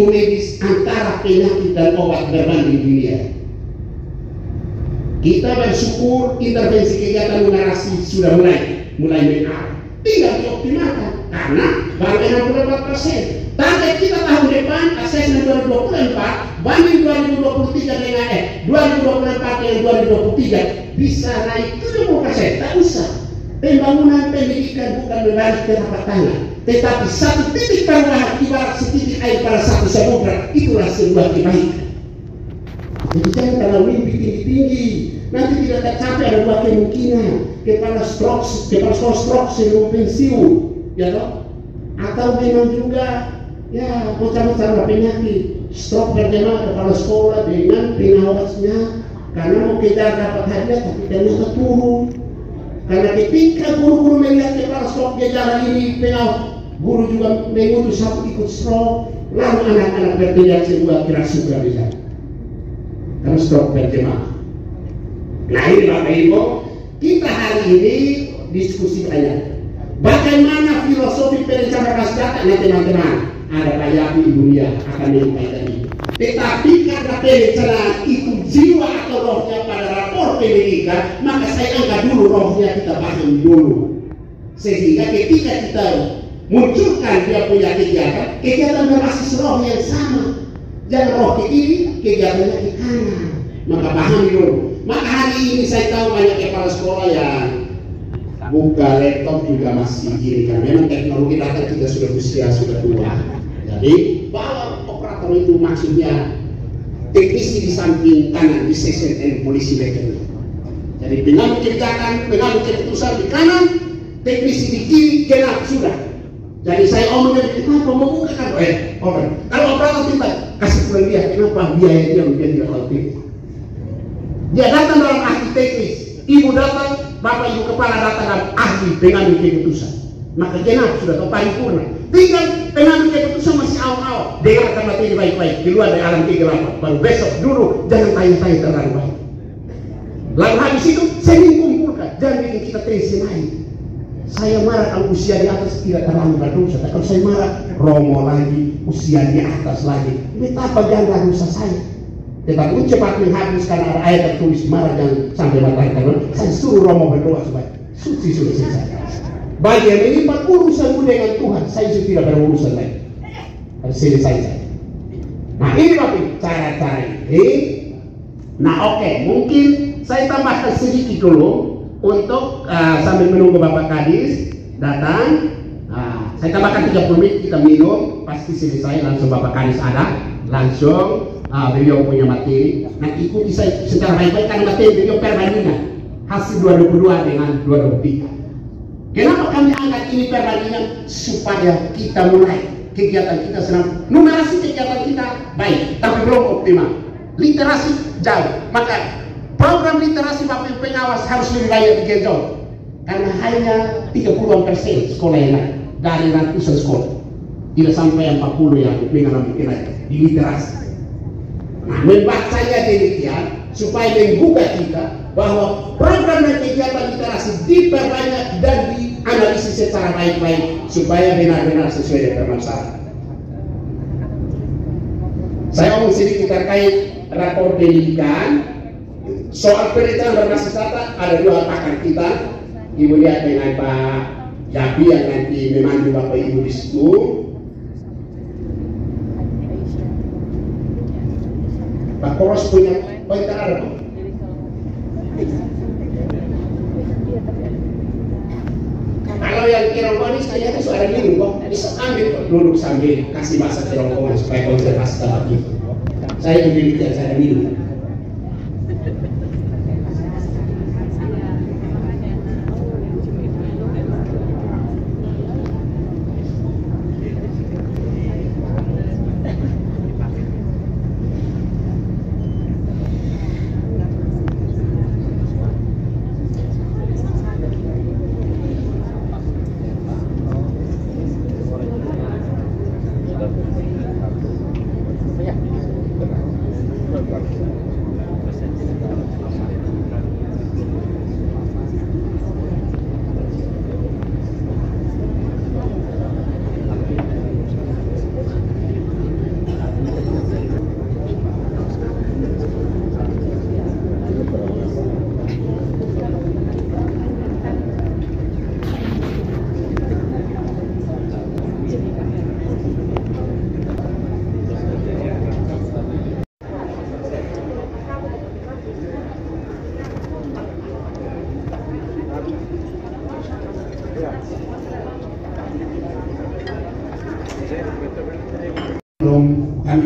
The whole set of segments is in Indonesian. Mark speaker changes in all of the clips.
Speaker 1: ilmu medis antara penyakit dan obat berbanding dunia. Kita bersyukur intervensi kegiatan numerasi sudah mulai mengarah. Tinggal dioptimalkan karena baru 64%. Target kita tahun depan asesmen 2024 banding 2023 dengan 2024 dengan 2023 bisa naik 70%. Tak usah. Pembangunan pendidikan bukan berbaris telapak tangan, tetapi satu titik perubahan ibarat setitik air pada satu samudra, itulah sebuah kebaikan. Jadi jangan terlalu mimpi tinggi-tinggi, nanti tidak tercapai. Ada dua kemungkinan: kepala stroke sebelum pensiun, ya toh, atau memang juga ya macam-macam penyakit stroke berjamaah kepala sekolah dengan pengawasnya karena mau kejar dapat hadiah tapi ternyata turun. Karena ketika guru-guru melihat kepala stroke gejala ini, guru juga mengutus satu ikut stroke, lalu anak-anak berteriak sebuah kerasukan di sana. Karena stroke berjemaah. Nah ini Bapak Ibu, kita hari ini diskusi banyak. Bagaimana filosofi perencanaan kesehatan ya teman-teman? Ada Pak Yapi Ibu Nia akan menyampaikan itu. Tetapi karena perencanaan itu jiwa atau rohnya pada rapor pendidikan, maka saya angkat dulu rohnya, kita paham dulu. Sehingga ketika kita munculkan dia punya kegiatan berbasis roh yang sama. Jangan roh ke kiri, kegiatannya ke kanan. Maka pahami dulu. Maka hari ini saya tahu banyak kepala sekolah yang buka laptop juga masih gini kan. Memang teknologi data kita sudah usia sudah tua. Jadi bahwa operator itu maksudnya teknisi di samping kanan di CCTV polisi mereka. Jadi pengambil kebijakan, pengambil keputusan di kanan, teknisi di kiri genap sudah. Jadi saya omongnya kenapa membuka kan? Kalau operator kita kasih pulang dia, kenapa biaya dia menjadi relatif? Dia datang dalam ahli teknis, ibu datang, bapak ibu kepala datang dalam ahli pengambil keputusan. Maka genap sudah paripurna. Tinggal pengambil keputusan masih awal-awal. Dengarkan materi baik-baik di luar dari alam kegelapan. Baru besok dulu jangan tanya-tanya terlalu baik. Lalu habis itu saya kumpulkan, jangan bikin kita tensi lain. Saya marah kalau usia di atas tidak terlalu berdosa. Kalau saya marah, romo lagi, usia di atas lagi. Betapa ganda dosa saya. Tetapi cepat menghabiskan ayat tertulis marah jangan sampai matahari terbenam. Saya suruh romo berdoa supaya suci sudah selesai. Bagi yang menyimpan urusanmu dengan Tuhan, saya sudah tidak berurusan lagi. Harus selesai saja. Nah ini Bapak cara-cara ini. Nah oke, mungkin saya tambahkan sedikit dulu untuk sambil menunggu Bapak Kadis datang. Nah, saya tambahkan 30 menit kita minum, pasti selesai langsung Bapak Kadis ada, langsung beliau punya materi. Nah ikuti saya secara baik-baik karena materi beliau perbandingan hasil 2002 dengan 2003. Kenapa kami angkat ini perbandingan? Supaya kita mulai kegiatan kita senang. Numerasi kegiatan kita baik, tapi belum optimal. Literasi jauh. Maka program literasi Bapak pengawas harus lebih banyak digenjot. Karena hanya 30% sekolah yang lain dari ratusan sekolah. Tidak sampai 40 yang mengalami kenaikan di literasi. Nah, membacanya demikian supaya menggugah kita bahwa program dan kegiatan literasi diperbanyak dan dianalisis secara baik-baik supaya benar-benar sesuai dengan masyarakat. Saya omong sedikit terkait rapor pendidikan. Soal perencanaan berbasis data ada dua pakar kita, Ibu lihat dengan Pak Yapi yang nanti memandu Bapak Ibu di situ. Pak Koros punya pointer ada Pak? Kalau yang Kirongkonis kayaknya suara minum kok, bisa ambil duduk sambil kasih bahasa Kirongkonis supaya konsentrasi dapat itu. Saya berdiri dan saya minum.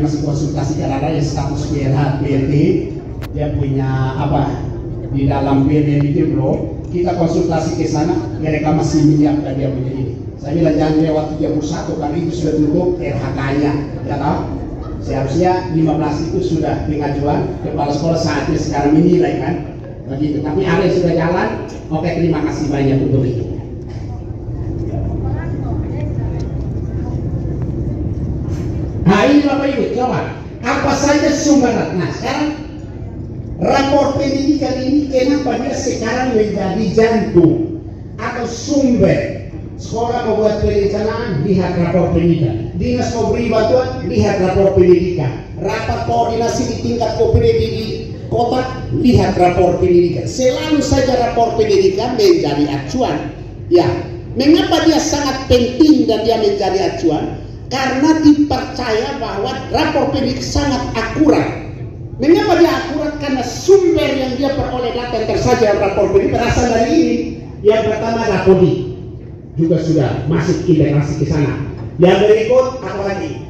Speaker 1: masih konsultasi karena yang status PLH BLT, dia punya apa di dalam BLT itu bro, kita konsultasi ke sana, mereka masih menyiapkan dia punya ini. Saya bilang jangan lewat 31 karena itu sudah tutup RHK-nya, ya tahu? Seharusnya 15 itu sudah pengajuan kepala sekolah saatnya sekarang menilai kan, begitu. Tapi ada yang sudah jalan. Oke, terima kasih banyak untuk itu. Nah ini Bapak Ibu, coba apa saja sumber. Nah sekarang rapor pendidikan ini kenapa dia sekarang menjadi jantung atau sumber? Sekolah membuat perencanaan, lihat rapor pendidikan. Dinas memberi bantuan, lihat rapor pendidikan. Rapat koordinasi di tingkat KPD di kota, lihat rapor pendidikan. Selalu saja rapor pendidikan menjadi acuan. Ya, mengapa dia sangat penting dan dia menjadi acuan? Karena dipercaya bahwa rapor pendidikan sangat akurat. Mengapa dia akurat? Karena sumber yang dia peroleh data yang tersaji dalam rapor pendidikan berasal dari ini. Yang pertama Rapodi juga sudah masuk integrasi ke sana. Yang berikut apa lagi?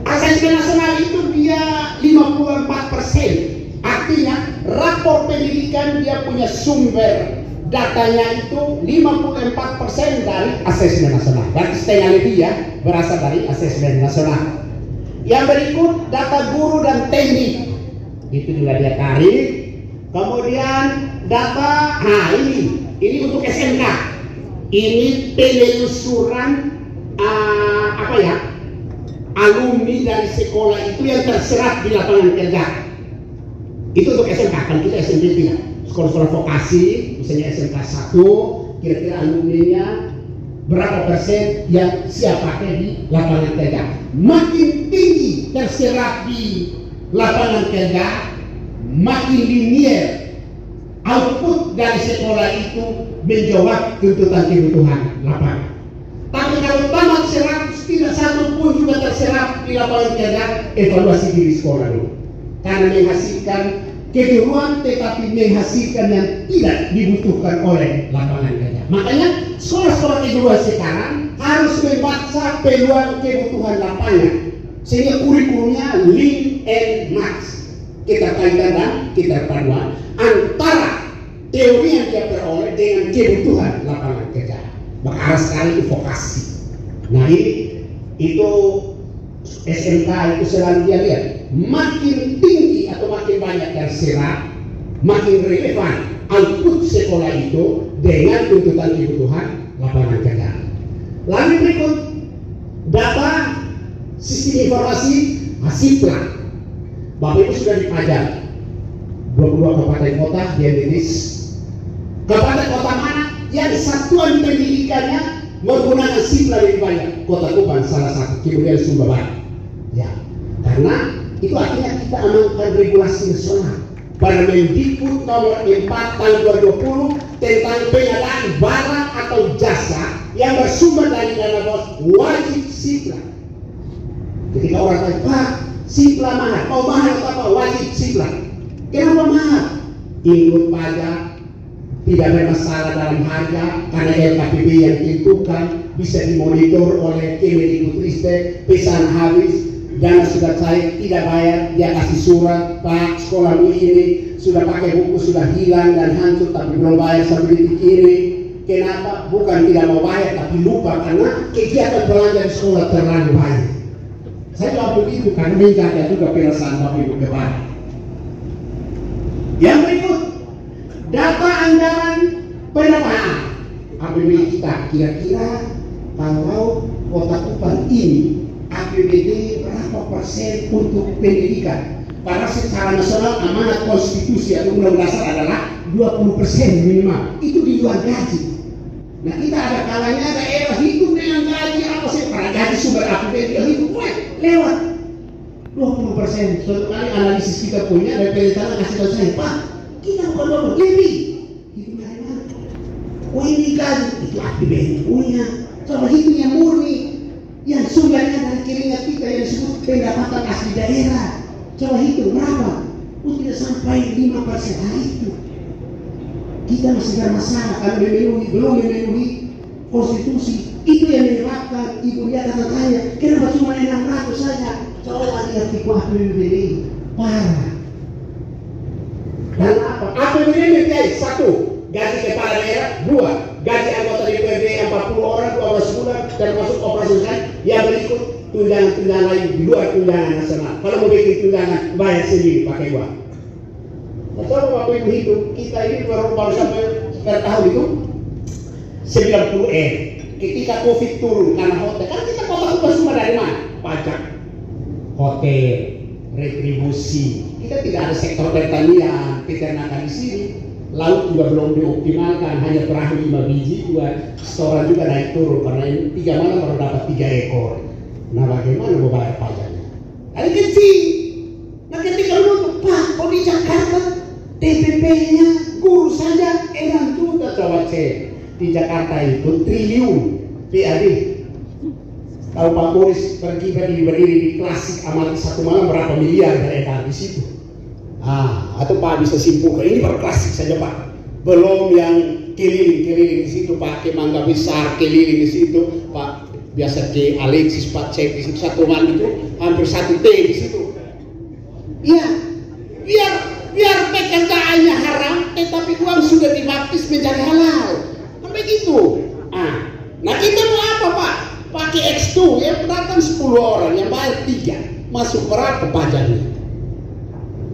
Speaker 1: Asesmen nasional itu dia 54%. Artinya rapor pendidikan dia punya sumber datanya itu 54% dari asesmen nasional. Berarti setengah lebih ya berasal dari asesmen nasional. Yang berikut data guru dan teknik itu juga dia tarik. Kemudian data, nah ini untuk SMK. Ini penelusuran alumni dari sekolah itu yang terserap di lapangan kerja. Itu untuk SMK, kan kita SMK tidak. Sekolah-sekolah vokasi, misalnya SMK 1, kira-kira alumninya berapa persen yang siap pakai di lapangan kerja. Makin tinggi terserap di lapangan kerja, makin linear output dari sekolah itu menjawab tuntutan kebutuhan lapangan. Tapi kalau tamat 100 tidak satu pun juga terserap di lapangan kerja, evaluasi diri sekolah dulu. Karena menghasilkan kebutuhan tetapi menghasilkan yang tidak dibutuhkan oleh lapangan kerja. Makanya sekolah-sekolah kedua sekarang harus membaca peluang kebutuhan lapangan sehingga kurikulumnya link and match, keterkaitan dan keterpaduan antara teori yang dia peroleh dengan kebutuhan lapangan kerja. Maka harus sekali itu vokasi. Nah itu SMK itu selalu dia lihat makin tinggi atau makin banyak yang serap, makin relevan output sekolah itu dengan tuntutan kebutuhan lapangan kerja. Lalu berikut data sistem informasi SIPLA. Bapak Ibu sudah dipajang 22 kabupaten kota di Indonesia. Kabupaten kota mana yang satuan pendidikannya menggunakan SIPLA lebih banyak? Kota Kupang salah satu, kemudian Sumba Barat. Ya, karena itu artinya kita amankan regulasi nasional. Permendikbud nomor 4 tahun 2020 tentang pengadaan barang atau jasa yang bersumber dari dana bos wajib SIPLA. Ketika orang tanya, Pak, SIPLA mahal. Oh mahal apa? Wajib SIPLA. Kenapa mahal? Input pajak tidak bermasalah dalam harga karena LKPB yang ditentukan bisa dimonitor oleh Kemendikbudristek, pesan habis, dana sudah cair, tidak bayar, dia kasih surat, Pak sekolahmu ini sudah pakai buku, sudah hilang dan hancur tapi belum bayar seperti ini. Kenapa? Bukan tidak mau bayar tapi lupa karena kegiatan belanja di sekolah terlalu banyak. Saya jawab begitu karena menjaga juga perasaan Bapak Ibu kepada. Yang berikut data anggaran penerimaan APBD kita. Kira-kira kalau Kota Kupang ini APBD berapa persen untuk pendidikan? Karena secara nasional amanat konstitusi atau undang-undang dasar adalah 20% minimal. Itu di luar gaji. Nah kita ada kalanya daerah hidup dengan gaji apa sih? Karena gaji sumber APBD hidup lewat 20%. Suatu kali analisis kita punya dari perencanaan kasih tahu saya, Pak, kita bukan lebih hidup dari mana? Oh ini gaji itu APBD punya. Coba hitung yang murni, yang sumbernya dari keringat kita yang disebut pendapatan asli daerah. Coba hitung berapa? Oh tidak sampai 5%. Nah itu kita masih bermasalah kalau belum memenuhi konstitusi. Itu yang menyebabkan ibu dia tanya, kenapa cuma 600 saja? Coba lihat di APBD, parah. Dan apa? APBD ini satu, gaji kepala daerah, dua, gaji anggota DPRD 40 orang 12 bulan dan masuk operasi kan, yang berikut tunjangan-tunjangan lain di luar tunjangan nasional. Kalau mau bikin tunjangan, bayar sendiri pakai uang. Betul Bapak Ibu hitung, kita ini baru sampai per tahun itu 90 M. Ketika COVID turun karena hotel, kan kita kota semua dari mana? Pajak, hotel, retribusi. Kita tidak ada sektor pertanian, peternakan di sini. Laut juga belum dioptimalkan, hanya perahu 5 biji buat setoran juga naik turun karena ini 3 malam baru dapat 3 ekor. Nah bagaimana mau bayar pajaknya? Ada kecil. Nah ketika lu Pak, kok di Jakarta TPP-nya guru saja 6 juta coba cek. Di Jakarta itu triliun PAD. Kalau Pak Boris pergi berdiri di klasik amati 1 malam berapa miliar beredar di situ. Atau Pak bisa simpulkan ini baru klasik saja Pak. Belum yang keliling di situ Pak, ke Mangga Besar keliling di situ Pak. Biasa ke Alexis Pak cek di situ 1 malam itu hampir 1 T di situ. Iya, biar pekerjaannya haram, tetapi uang sudah dibaptis menjadi halal. Begitu. Nah kita mau apa Pak? Pakai X2 yang datang 10 orang yang bayar 3 masuk berapa pajaknya?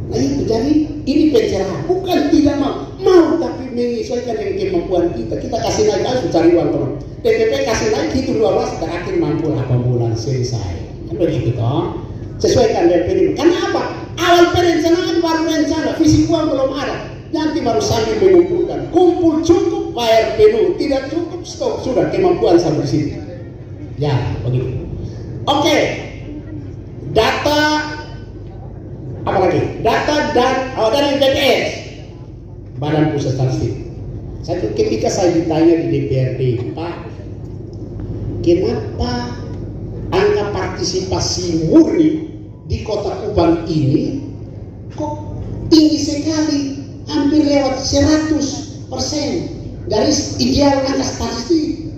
Speaker 1: Nah itu jadi ini pencerahan, bukan tidak mau tapi menyesuaikan dengan kemampuan kita. Kita kasih naik harus cari uang teman. TPP kasih naik itu 12 terakhir mampu 8 bulan selesai. Kan begitu toh? Sesuaikan dengan periode. Karena apa? Awal perencanaan baru rencana, visi uang belum ada. Nanti baru sambil mengumpulkan, kumpul cukup bayar penuh, tidak cukup stop sudah kemampuan sampai sini. Ya begitu. Oke. Data apa lagi? Data dari BPS, Badan Pusat Statistik. Ketika saya ditanya di DPRD, Pak, kenapa angka partisipasi murni di Kota Kupang ini kok tinggi sekali? Hampir lewat 100% dari ideal angka statistik.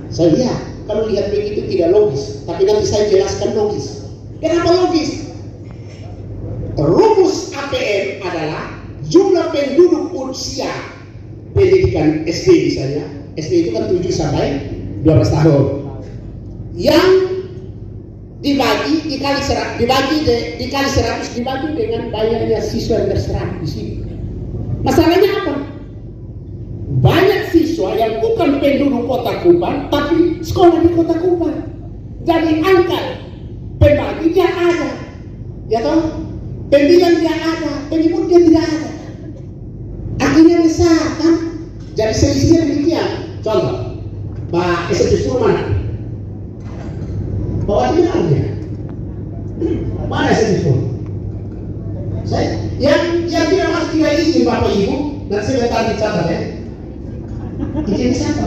Speaker 1: Saya lihat, kalau lihat begitu tidak logis, tapi nanti saya jelaskan logis. Kenapa logis? Rumus APM adalah jumlah penduduk usia pendidikan SD misalnya. SD itu kan 7 sampai 12 tahun. Yang dikali 100 dibagi dengan banyaknya siswa yang terserap di sini. Masalahnya apa? Banyak siswa yang bukan penduduk Kota Kupang tapi sekolah di Kota Kupang. Jadi angka pembagi dia ada, ya toh? Pembilang dia ada, penyebut dia tidak ada. Akhirnya besar kan? Jadi selisihnya demikian. Contoh, Pak SMC mana? Bawa dia aja. Mana SMC? Saya yang tidak masuk tidak izin Bapak Ibu, nanti saya letak dicatat ya. Izin siapa?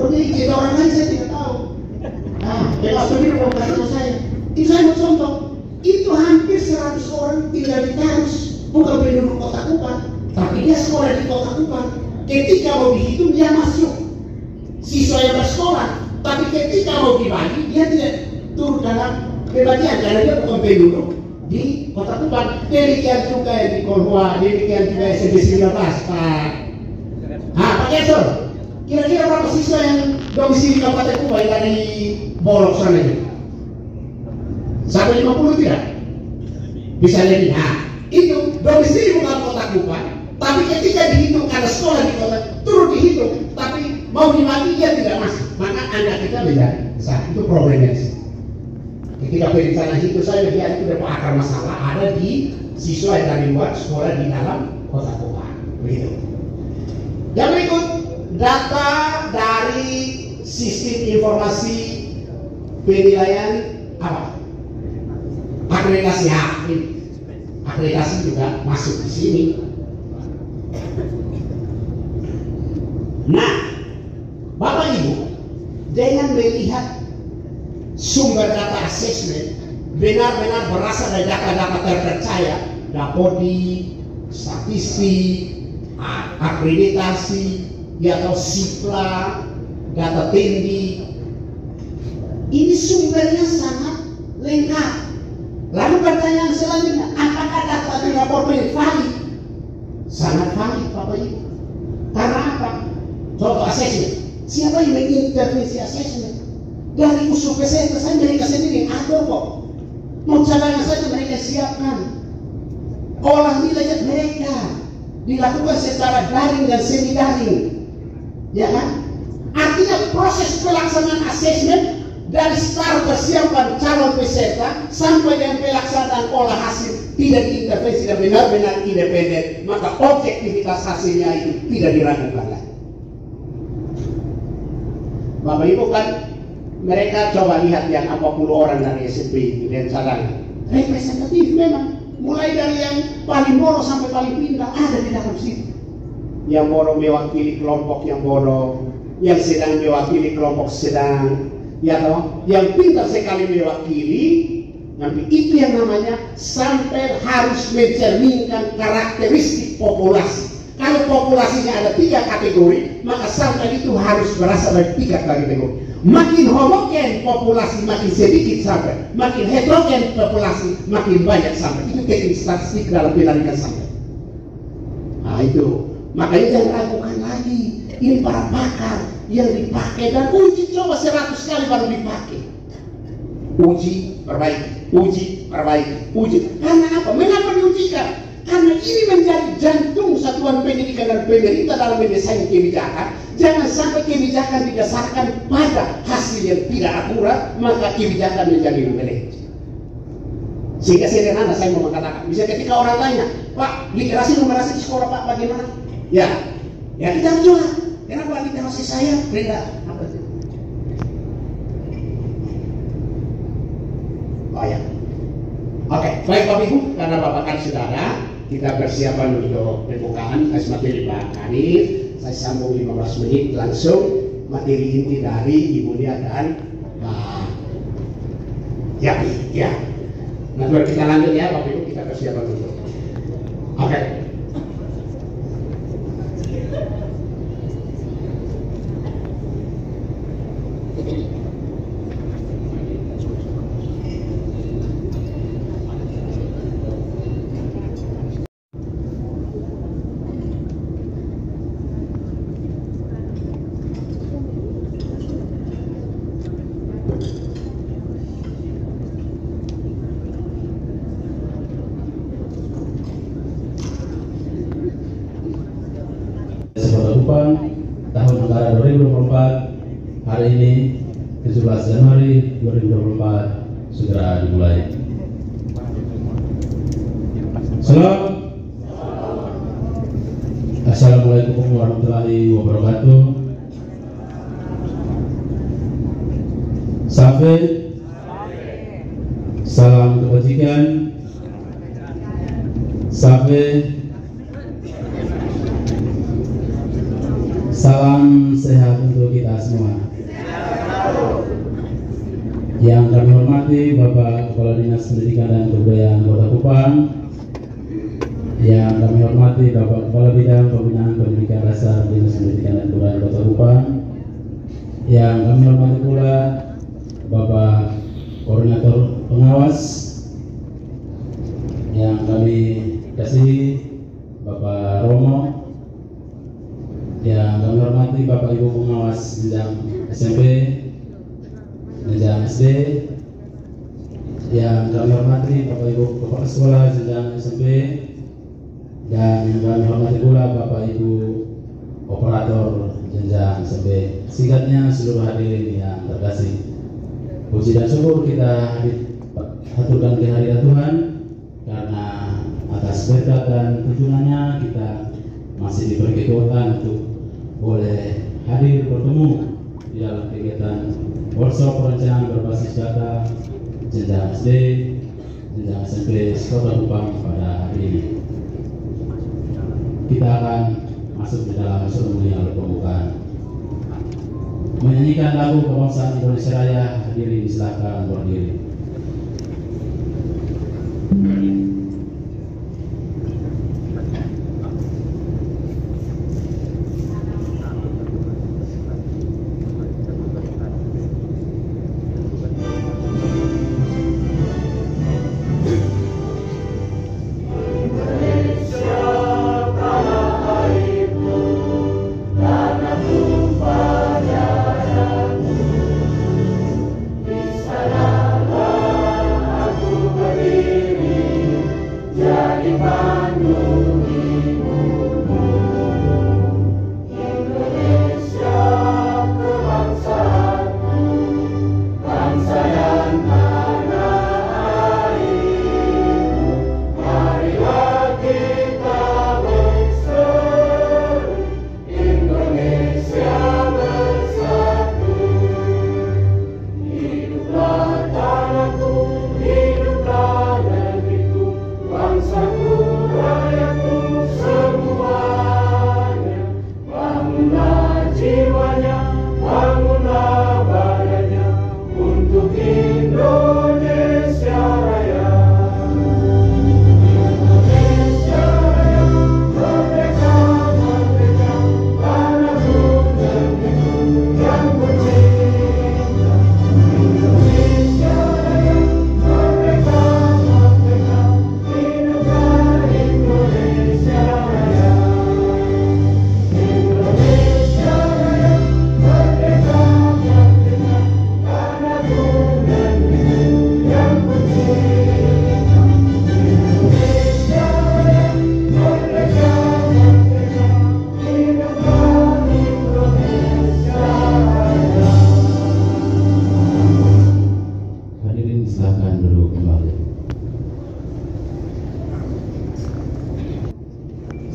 Speaker 1: Oke, izin orang lain saya tidak tahu. Kalau sendiri mau kasih saya. Itu saya mau contoh. Itu hampir 100 orang tinggal di Tarus, bukan penduduk Kota Kupang, tapi dia sekolah di Kota Kupang. Ketika mau dihitung dia masuk siswa yang bersekolah, tapi ketika mau dibagi dia tidak turun dalam pembagian karena dia bukan penduduk di Kota Kupang. Demikian juga yang di Kolhua, demikian juga SMP 19 Pak. Pak Gesel, kira-kira berapa siswa yang domisili Kabupaten Kupang dari Bolok sana ini? Sampai 50 tidak? Bisa lebih. Itu domisili bukan Kota Kupang, tapi ketika dihitung karena sekolah di kota turun dihitung, tapi mau dibagi dia tidak masuk, maka anak kita menjadi besar. Itu problemnya di sini. Ketika perencanaan itu saya lihat itu ada akar masalah ada di siswa yang dari luar sekolah di dalam Kota Kupang. Begitu. Yang berikut data dari sistem informasi penilaian apa? Akreditasi akreditasi juga masuk di sini. Nah, Bapak Ibu, dengan melihat sumber data assessment benar-benar berasal dari data-data terpercaya, Dapodi, statistik, akreditasi, ya atau sipla, data tinggi. Ini sumbernya sangat lengkap. Lalu pertanyaan selanjutnya, apakah data di rapor ini valid? Sangat valid, Bapak Ibu. Karena apa? Contoh asesmen. Siapa yang mengintervensi asesmen? Dari usul kesehatan saja mereka sendiri atur kok. Mau cadangan saja mereka siapkan. Olah nilai mereka dilakukan secara daring dan semi daring, ya kan? Artinya proses pelaksanaan asesmen dari start persiapan calon peserta sampai dengan pelaksanaan olah hasil tidak diintervensi dan benar-benar independen, maka objektivitas hasilnya itu tidak diragukan lagi. Bapak Ibu kan mereka coba lihat yang 40 orang dari SMP dan cadangan, representatif memang, mulai dari yang paling bodoh sampai paling pintar ada di dalam situ. Yang bodoh mewakili kelompok yang bodoh, yang sedang mewakili kelompok sedang, ya toh, yang pintar sekali mewakili. Nanti itu yang namanya sampel harus mencerminkan karakteristik populasi. Kalau populasinya ada 3 kategori, maka sampel itu harus berasal dari 3 kategori. Makin homogen populasi, makin sedikit sampel. Makin heterogen populasi, makin banyak sampel. Itu teknik statistik dalam penarikan sampel. Nah itu, makanya jangan ragukan lagi. Ini para pakar yang dipakai dan uji coba 100 kali baru dipakai. Uji, perbaiki, uji, perbaiki, uji. Karena apa? Mengapa diujikan? Karena ini menjadi jantung satuan pendidikan dan pemerintah dalam mendesain kebijakan. Jangan sampai kebijakan didasarkan pada hasil yang tidak akurat, maka kebijakan menjadi melenceng. Sehingga sederhana saya mau mengatakan, bisa ketika orang tanya, Pak, literasi numerasi di sekolah Pak bagaimana? Ya kita jual. Kenapa literasi saya rendah? Apa itu? Oh ya. Oke, baik Bapak Ibu, karena Bapak kan sudah ada, kita persiapan untuk pembukaan materi Pak Hanif. Saya sambung 15 menit langsung materi inti dari Ibu Lia dan Pak Yapi. Ya. Nah, baru kita lanjut ya Bapak Ibu, kita persiapan dulu. Oke.
Speaker 2: Tahun anggaran 2024 hari ini 17 Januari 2024 segera dimulai. Salam. Assalamualaikum warahmatullahi wabarakatuh. Safe. Salam kebajikan. Safe. Salam sehat untuk kita semua. Yang kami hormati Bapak Kepala Dinas Pendidikan dan Kebudayaan Kota Kupang, yang kami hormati Bapak Kepala Bidang Pembinaan Pendidikan Dasar Dinas Pendidikan dan Kebudayaan Kota Kupang, yang kami hormati pula Bapak Koordinator Pengawas, yang kami kasihi Bapak Romo, yang kami hormati Bapak Ibu pengawas jenjang SMP, jenjang SD, yang kami hormati Bapak Ibu kepala sekolah jenjang SMP, dan yang kami hormati pula Bapak Ibu operator jenjang SMP. Singkatnya seluruh hadirin yang terkasih, puji dan syukur kita haturkan kehadiran Tuhan karena atas berkat dan tuntunannya kita masih diberi kekuatan untuk boleh hadir bertemu di dalam kegiatan workshop perencanaan berbasis data jenjang SD, jenjang SMP Kota Kupang pada hari ini. Kita akan masuk di dalam seremonial pembukaan. Menyanyikan lagu kebangsaan Indonesia Raya, hadirin silakan berdiri.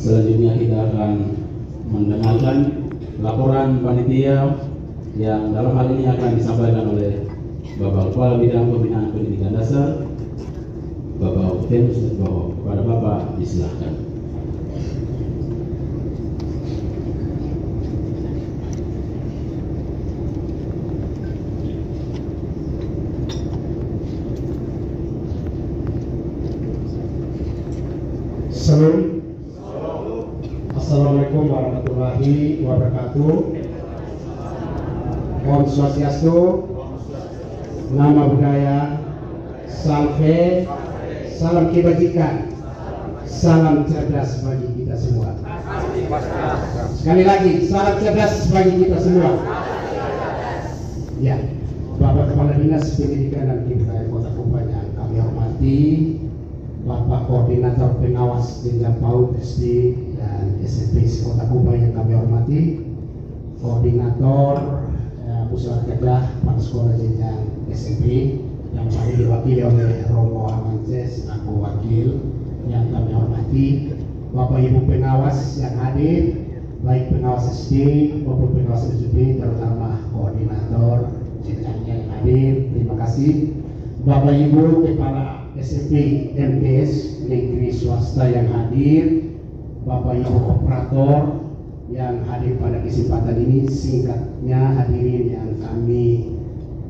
Speaker 2: Selanjutnya kita akan mendengarkan laporan panitia yang dalam hal ini akan disampaikan oleh Bapak Kepala Bidang Pembinaan Pendidikan Dasar, Bapak Utenus Bowo. Kepada Bapak disilahkan.
Speaker 3: Salam. Assalamualaikum warahmatullahi wabarakatuh. Om Swastiastu, Nama Budaya, Salve, salam kebajikan, salam cerdas bagi kita semua. Sekali lagi, salam cerdas bagi kita semua. Ya, Bapak Kepala Dinas Pendidikan dan Kebudayaan Kota Kupang yang kami hormati, Bapak Koordinator Pengawas Jenjang PAUD SD dan SMP Kota Kupang yang kami hormati, Koordinator Pusat Kerja pada Sekolah Jenjang SMP yang kami diwakili oleh Romo Amances selaku wakil yang kami hormati, Bapak Ibu pengawas yang hadir, baik pengawas SD maupun pengawas SMP, terutama koordinator jenjangnya yang hadir. Terima kasih. Bapak Ibu Kepala SMP MTS negeri swasta yang hadir, Bapak Ibu operator yang hadir pada kesempatan ini, singkatnya hadirin yang kami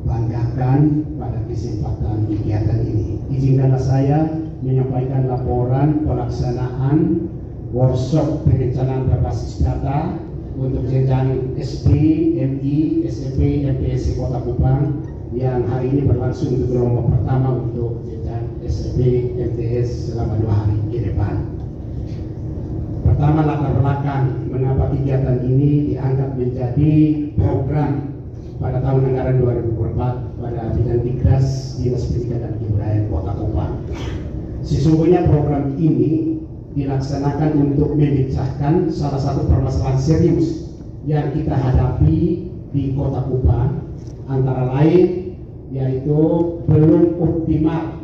Speaker 3: banggakan pada kesempatan kegiatan ini. Izinkanlah saya menyampaikan laporan pelaksanaan workshop perencanaan berbasis data untuk jenjang SD, MI, SMP, MTS Kota Kupang yang hari ini berlangsung untuk gelombang pertama untuk jenjang SMP, MTS selama 2 hari ke depan. Pertama, latar belakang mengapa kegiatan ini dianggap menjadi program pada tahun anggaran 2024 pada bidang Dikdas Dinas Pendidikan dan Kebudayaan Kota Kupang. Sesungguhnya program ini dilaksanakan untuk memecahkan salah satu permasalahan serius yang kita hadapi di Kota Kupang, antara lain yaitu belum optimal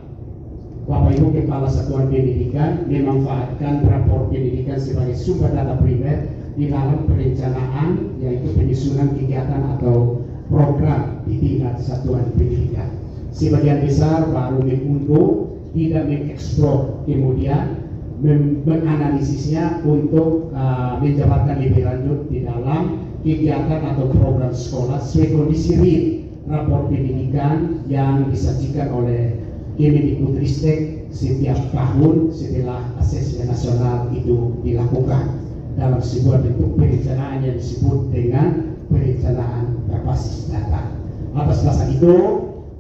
Speaker 3: Bapak Ibu Kepala Satuan Pendidikan memanfaatkan rapor pendidikan sebagai sumber data primer di dalam perencanaan, yaitu penyusunan kegiatan atau program di tingkat satuan pendidikan. Sebagian besar baru mengunduh, tidak mengeksplor, kemudian menganalisisnya untuk menjabarkan lebih lanjut di dalam kegiatan atau program sekolah sesuai kondisi real rapor pendidikan yang disajikan oleh Kemendikbudristek setiap tahun setelah asesmen nasional itu dilakukan dalam sebuah bentuk perencanaan yang disebut dengan perencanaan berbasis data. Atas dasar itu,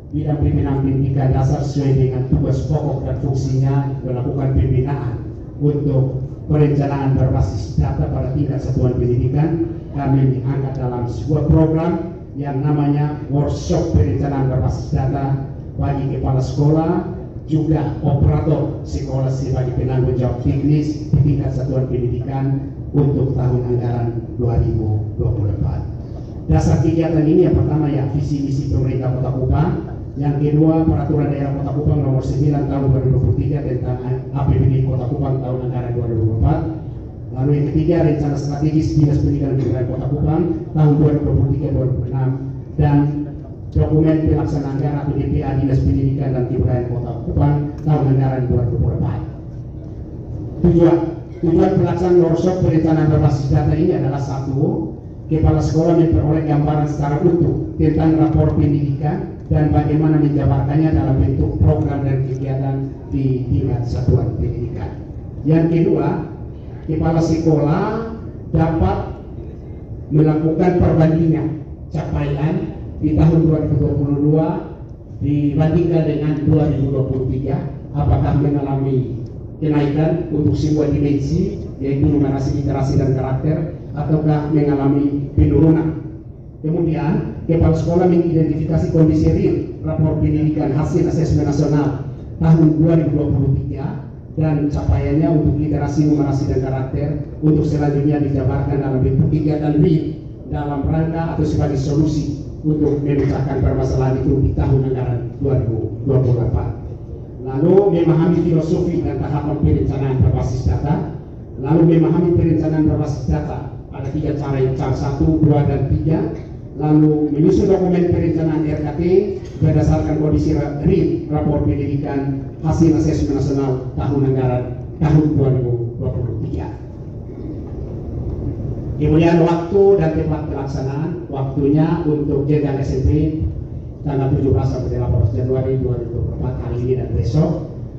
Speaker 3: bidang pembinaan pendidikan dasar sesuai dengan tugas pokok dan fungsinya melakukan pembinaan untuk perencanaan berbasis data pada tingkat satuan pendidikan. Kami diangkat dalam sebuah program yang namanya workshop perencanaan berbasis data bagi kepala sekolah, juga operator sekolah sebagai penanggung jawab teknis di tingkat satuan pendidikan untuk tahun anggaran 2024. Dasar kegiatan ini yang pertama ya visi misi pemerintah Kota Kupang, yang kedua peraturan daerah Kota Kupang nomor 9 tahun 2023 tentang APBD Kota Kupang tahun anggaran 2024. Lalu yang ketiga rencana strategis Dinas Pendidikan dan Kebudayaan Kota Kupang tahun 2023-2026 dan dokumen pelaksanaan anggaran atau DPA Dinas Pendidikan dan Kebudayaan Kota Kupang tahun anggaran 2024. Tujuan pelaksanaan workshop perencanaan berbasis data ini adalah: satu, kepala sekolah memperoleh gambaran secara utuh tentang rapor pendidikan dan bagaimana menjabarkannya dalam bentuk program dan kegiatan di tingkat satuan pendidikan. Yang kedua, kepala sekolah dapat melakukan perbandingan capaian di tahun 2022 dibandingkan dengan 2023, apakah mengalami kenaikan untuk sebuah dimensi yaitu numerasi, literasi dan karakter, ataukah mengalami penurunan. Kemudian kepala sekolah mengidentifikasi kondisi real rapor pendidikan hasil asesmen nasional tahun 2023 dan capaiannya untuk literasi, numerasi dan karakter untuk selanjutnya dijabarkan dalam bentuk kegiatan real dalam rangka atau sebagai solusi untuk memecahkan permasalahan itu di tahun anggaran 2024. Lalu memahami filosofi dan tahapan perencanaan berbasis data, lalu memahami perencanaan berbasis data pada 3 cara, cara 1, 2, dan 3, lalu menyusun dokumen perencanaan RKT berdasarkan kondisi RIP, rapor pendidikan hasil asesmen nasional tahun anggaran tahun 2023. Kemudian waktu dan tempat pelaksanaan, waktunya untuk jenjang SMP tanggal 17 sampai 18 Januari 2024 hari ini dan besok,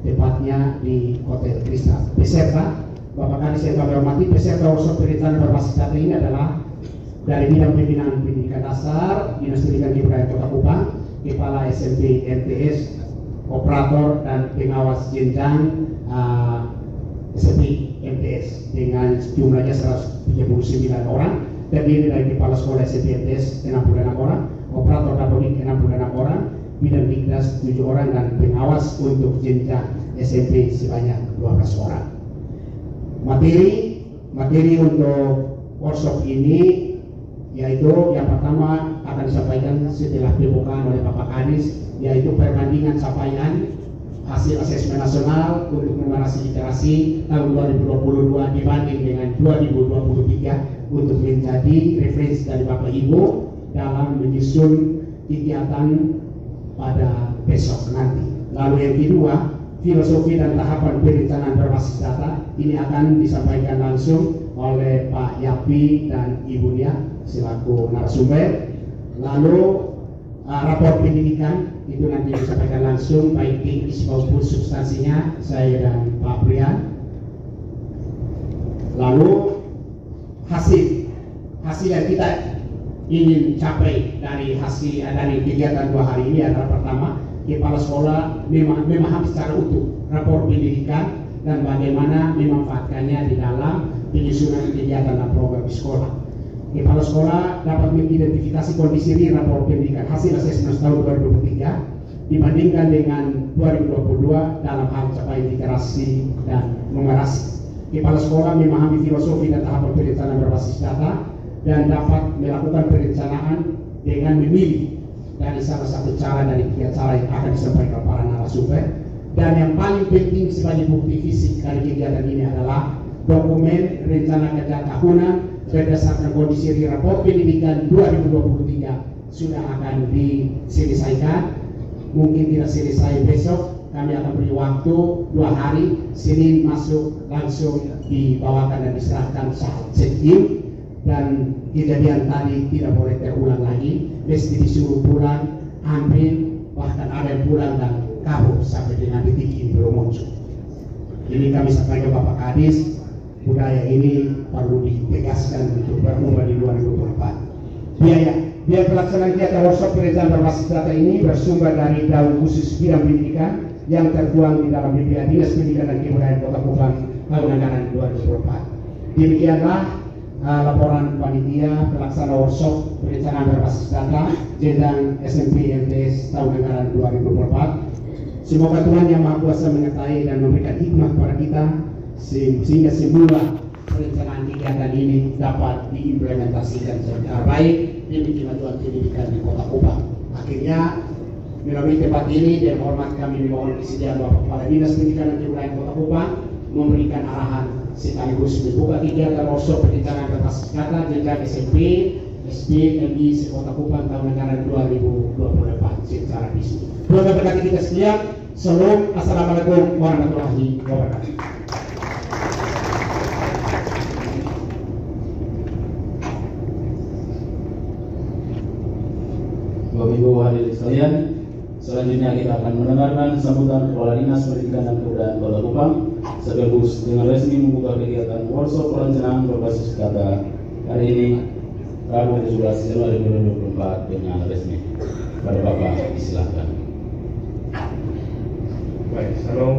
Speaker 3: tepatnya di Hotel Kristal. Peserta, Bapak Kadis yang kami hormati, peserta workshop perencanaan berbasis data ini adalah dari bidang pembinaan pendidikan dasar, Dinas Pendidikan Kebudayaan Kota Kupang, Kepala SMP MTS, operator dan pengawas jenjang SMP MTS dengan jumlahnya 139 orang, terdiri dari kepala sekolah SMP MTS 66 orang, operator dapodik 66 orang, bidang dikdas 7 orang, dan pengawas untuk jenjang SMP sebanyak 12 orang. Materi untuk workshop ini yaitu yang pertama akan disampaikan setelah pembukaan oleh Bapak Kadis, yaitu perbandingan capaian hasil asesmen nasional untuk numerasi literasi tahun 2022 dibanding dengan 2023 untuk menjadi referensi dari Bapak Ibu dalam menyusun kegiatan pada besok nanti. Lalu yang kedua, filosofi dan tahapan perencanaan berbasis data ini akan disampaikan langsung oleh Pak Yapi dan Ibu Nia selaku narasumber. Lalu rapor pendidikan itu nanti disampaikan langsung baik teknis maupun substansinya saya dan Pak Brian. Lalu hasil yang kita ingin capai dari kegiatan 2 hari ini adalah pertama, kepala sekolah memahami secara utuh rapor pendidikan dan bagaimana memanfaatkannya di dalam penyusunan kegiatan dan program di sekolah. Kepala sekolah dapat mengidentifikasi kondisi real rapor pendidikan hasil asesmen tahun 2023 dibandingkan dengan 2022 dalam hal capaian literasi dan numerasi. Kepala sekolah memahami filosofi dan tahapan perencanaan berbasis data dan dapat melakukan perencanaan dengan memilih dari salah satu cara dari 3 cara yang akan disampaikan para narasumber. Dan yang paling penting sebagai bukti fisik dari kegiatan ini adalah dokumen rencana kerja tahunan berdasarkan kondisi rapor pendidikan 2023 sudah akan diselesaikan. Mungkin tidak selesai besok, kami akan beri waktu 2 hari, Senin masuk langsung dibawakan dan diserahkan saat check-in, dan kejadian tadi tidak boleh terulang lagi, mesti disuruh pulang, ambil, bahkan ada yang pulang dan kabur sampai dengan detik ini belum muncul. Ini kami sampaikan Bapak Kadis, budaya ini perlu ditegaskan untuk berubah di 2024. Biaya pelaksanaan kegiatan workshop perencanaan berbasis data ini bersumber dari dau khusus bidang pendidikan yang tertuang di dalam BPA Dinas Pendidikan dan Kebudayaan Kota Kupang tahun anggaran 2024. Demikianlah laporan panitia pelaksana workshop perencanaan berbasis data jenjang SMP MTS tahun anggaran 2024. Semoga Tuhan Yang Maha Kuasa menyertai dan memberikan hikmah kepada kita sehingga semua perencanaan kegiatan ini dapat diimplementasikan secara baik demi kemajuan pendidikan di Kota Kupang. Akhirnya melalui tempat ini dan hormat kami memohon kesediaan Bapak Kepala Dinas Pendidikan dan Kebudayaan Kota Kupang memberikan arahan sekaligus membuka kegiatan workshop perencanaan berbasis data jenjang SMP, SD, MI se-Kota Kupang tahun anggaran 2024 secara resmi. Tuhan memberkati kita sekalian. Salam, assalamualaikum warahmatullahi wabarakatuh.
Speaker 2: Bapak Ibu hadirin sekalian, selanjutnya kita akan mendengarkan sambutan Kepala Dinas Pendidikan dan Kebudayaan Kota Kupang sekaligus dengan resmi membuka kegiatan workshop perencanaan berbasis data hari ini Rabu 17 Januari 2024 dengan resmi. Pada Bapak disilahkan.
Speaker 4: Baik, salam.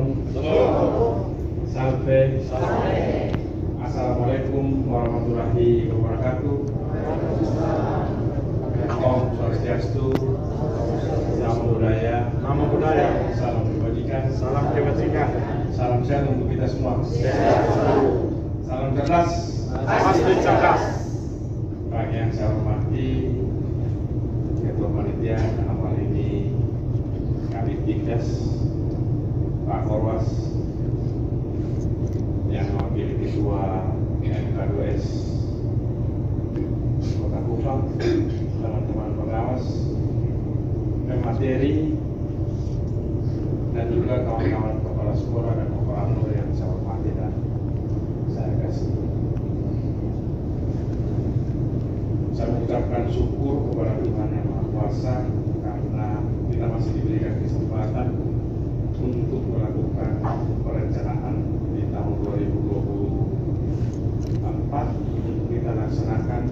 Speaker 4: Sampai. Assalamualaikum warahmatullahi wabarakatuh. Om Swastiastu, Namo Buddhaya, salam kebajikan, salam sehat untuk kita semua. Salam cerdas, pasti cerdas. Bagi yang saya hormati Ketua Panitia dalam hal ini Kadif Dikdas, Pak Korwas, yang mewakili Ketua syukur kepada Tuhan Yang Maha Kuasa karena kita masih diberikan kesempatan untuk melakukan perencanaan di tahun 2024 untuk kita laksanakan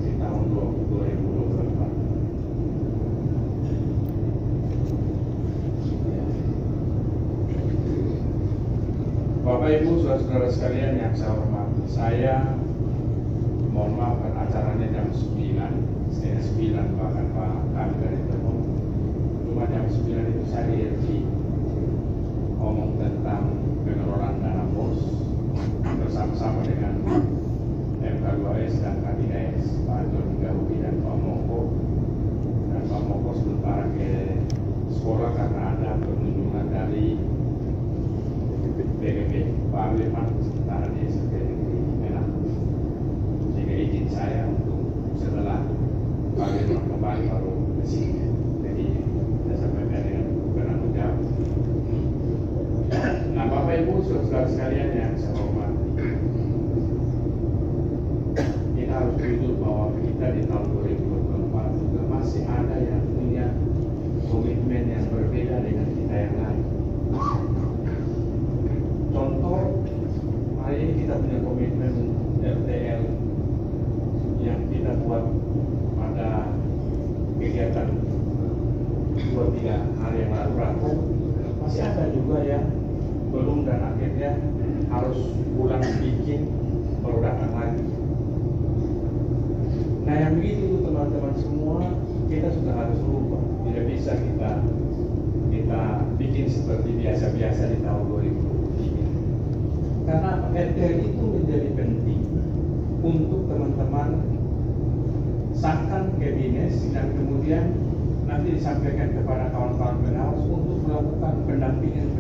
Speaker 4: di tahun 2024. Bapak Ibu saudara-saudara sekalian yang saya hormati, saya mohon maaf kan acaranya jam 9, bahkan Pak kami dari Temo. Cuma jam 9 itu saya di ngomong tentang pengelolaan dana BOS bersama-sama dengan MK2S dan K3S, Pak Joni Gahubi dan Pak Moko. Dan Pak Moko sementara ke sekolah karena ada penunjukan dari BGB, Pak Wirman sementara di SMP Negeri Menak. Sehingga izin saya untuk setelah Pak Wirman kembali baru ke sini. Jadi saya sampaikan dengan penanggung jawab. Nah, Bapak Ibu saudara sekalian yang saya hormati, kita harus jujur bahwa kita di tahun 2024 juga masih ada yang punya komitmen yang berbeda dengan kita yang lain. Contoh, hari ini kita punya komitmen RTL yang kita buat pada kegiatan 2-3 hari yang lalu. Masih ada juga yang belum dan akhirnya harus pulang bikin baru datang lagi. Nah, yang begitu teman-teman semua, kita sudah harus berubah. Tidak bisa kita bikin seperti biasa-biasa di tahun 2023. Karena RTL itu menjadi penting untuk teman-teman sahkan kabinet dan kemudian nanti disampaikan kepada kawan-kawan pengawas untuk melakukan pendampingan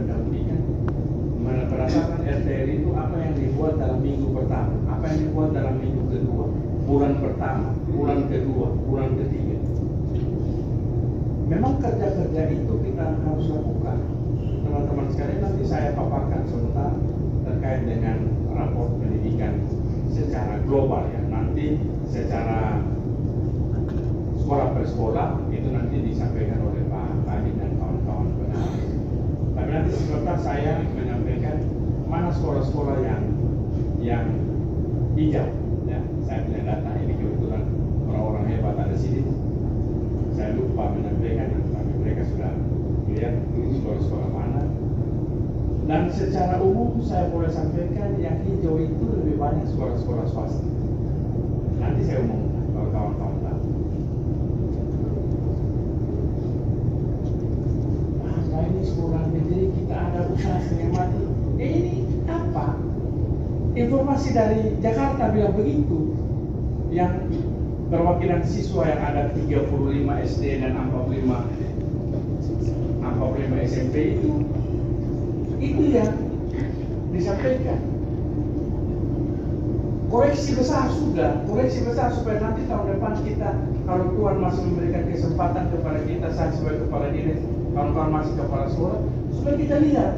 Speaker 4: berdasarkan RTL itu apa yang dibuat dalam minggu pertama, apa yang dibuat dalam minggu kedua, bulan pertama, bulan kedua, bulan ketiga. Memang kerja-kerja itu kita harus lakukan. Teman-teman sekalian, nanti saya paparkan sebentar terkait dengan raport pendidikan secara global ya. Nanti secara sekolah per sekolah itu nanti disampaikan oleh Pak Kadin dan kawan-kawan pengawas. Tapi nanti sebentar saya menyampaikan mana sekolah-sekolah yang hijau. Ya, saya punya data ini kebetulan orang-orang hebat ada di sini. Saya lupa menyampaikan, tapi mereka sudah lihat sekolah-sekolah mana. Dan secara umum saya boleh sampaikan yang hijau itu lebih banyak sekolah-sekolah swasta. Nanti saya umumkan kalau kawan-kawan tahu. Nah, ini sekolah negeri kita ada usaha setengah mati. Ini apa? Informasi dari Jakarta bilang begitu. Yang perwakilan siswa yang ada 35 SD dan 45 SMP itu yang disampaikan. Koreksi besar supaya nanti tahun depan kita, kalau Tuhan masih memberikan kesempatan kepada kita, saya sebagai kepala dinas, kawan-kawan masih kepala sekolah, supaya kita lihat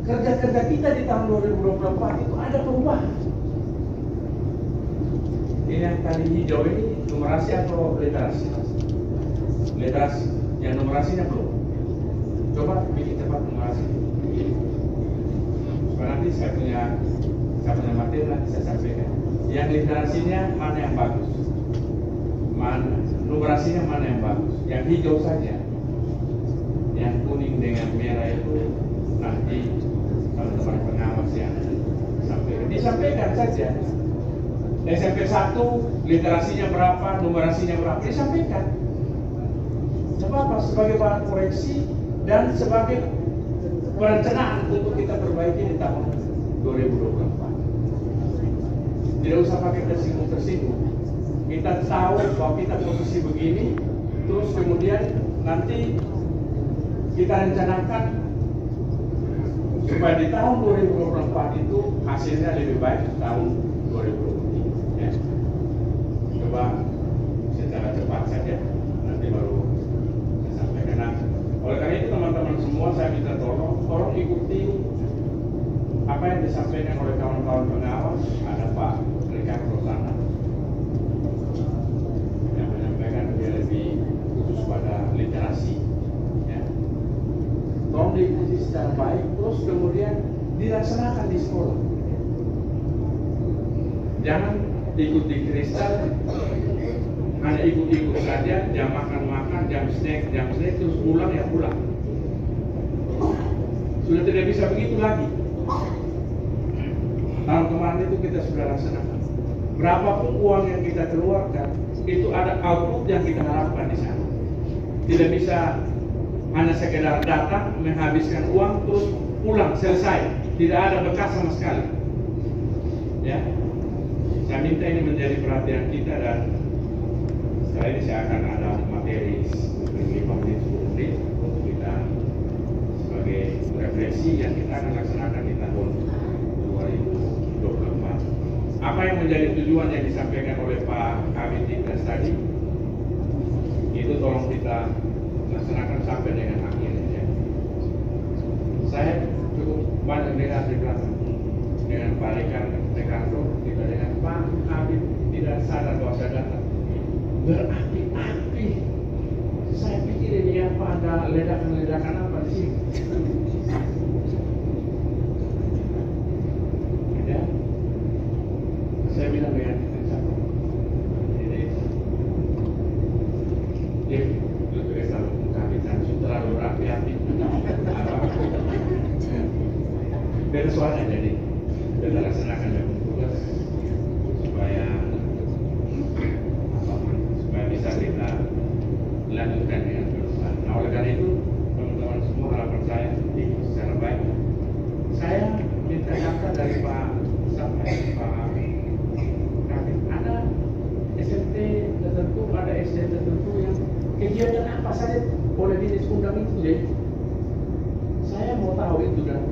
Speaker 4: kerja-kerja kita di tahun 2024 itu ada perubahan. Ini yang tadi hijau ini numerasi atau literasi? Literasi. Yang numerasinya belum. Coba bikin cepat numerasi. Supaya nanti saya punya materi nanti saya sampaikan. Yang literasinya mana yang bagus? Mana numerasinya mana yang bagus? Yang hijau saja. Yang kuning dengan merah itu nanti teman-teman pengawas yang disampaikan saja. SMP 1 literasinya berapa, numerasinya berapa, disampaikan. Sebab sebagai bahan koreksi dan sebagai perencanaan untuk kita perbaiki di tahun 2024. Tidak usah pakai tersinggung. Kita tahu bahwa kita posisi begini, terus kemudian nanti kita rencanakan supaya di tahun 2024 itu hasilnya lebih baik tahun 2023. Ya. Coba secara cepat saja, nanti baru saya sampaikan. Nah, oleh karena itu teman-teman semua saya minta tolong ikuti apa yang disampaikan oleh kawan-kawan pengawas. Ada Pak Ricardo sana, terus kemudian dilaksanakan di sekolah. Jangan ikut di kristal, hanya ikut-ikut saja, jam makan, jam snack, terus pulang ya pulang. Sudah tidak bisa begitu lagi. Tahun kemarin itu kita sudah laksanakan. Berapapun uang yang kita keluarkan, itu ada output yang kita harapkan di sana. Tidak bisa hanya sekedar datang, menghabiskan uang, terus pulang, selesai. Tidak ada bekas sama sekali. Ya, saya minta ini menjadi perhatian kita, dan setelah ini saya akan ada materi 5 menit, 10 menit untuk kita sebagai refleksi yang kita akan laksanakan di tahun 2024. Apa yang menjadi tujuan yang disampaikan oleh Pak Kabid Diknas tadi, itu tolong kita laksanakan sampai dengan akhirnya. Saya cukup banyak dengar di belakang dengan Pak Rekanto, kita dengan Pak Kabid tidak sadar bahwa saya datang. Berapi-api. Saya pikir ini apa, ada ledakan-ledakan apa di sini? Ya. Saya bilang dengan siapa? Ini. Dia lebih selalu mengkabitan terlalu berapi-api. Beda soalnya, jadi kita laksanakan dengan tugas supaya bisa kita lanjutkan dengan perusahaan. Nah, oleh karena itu, teman-teman semua, harapan saya ikut secara baik. Saya minta data dari Pak sampai Pak Kabid. Ada SMP tertentu, ada SD tertentu yang kegiatan apa saja boleh diundang itu, jadi saya mau tahu itu. Dan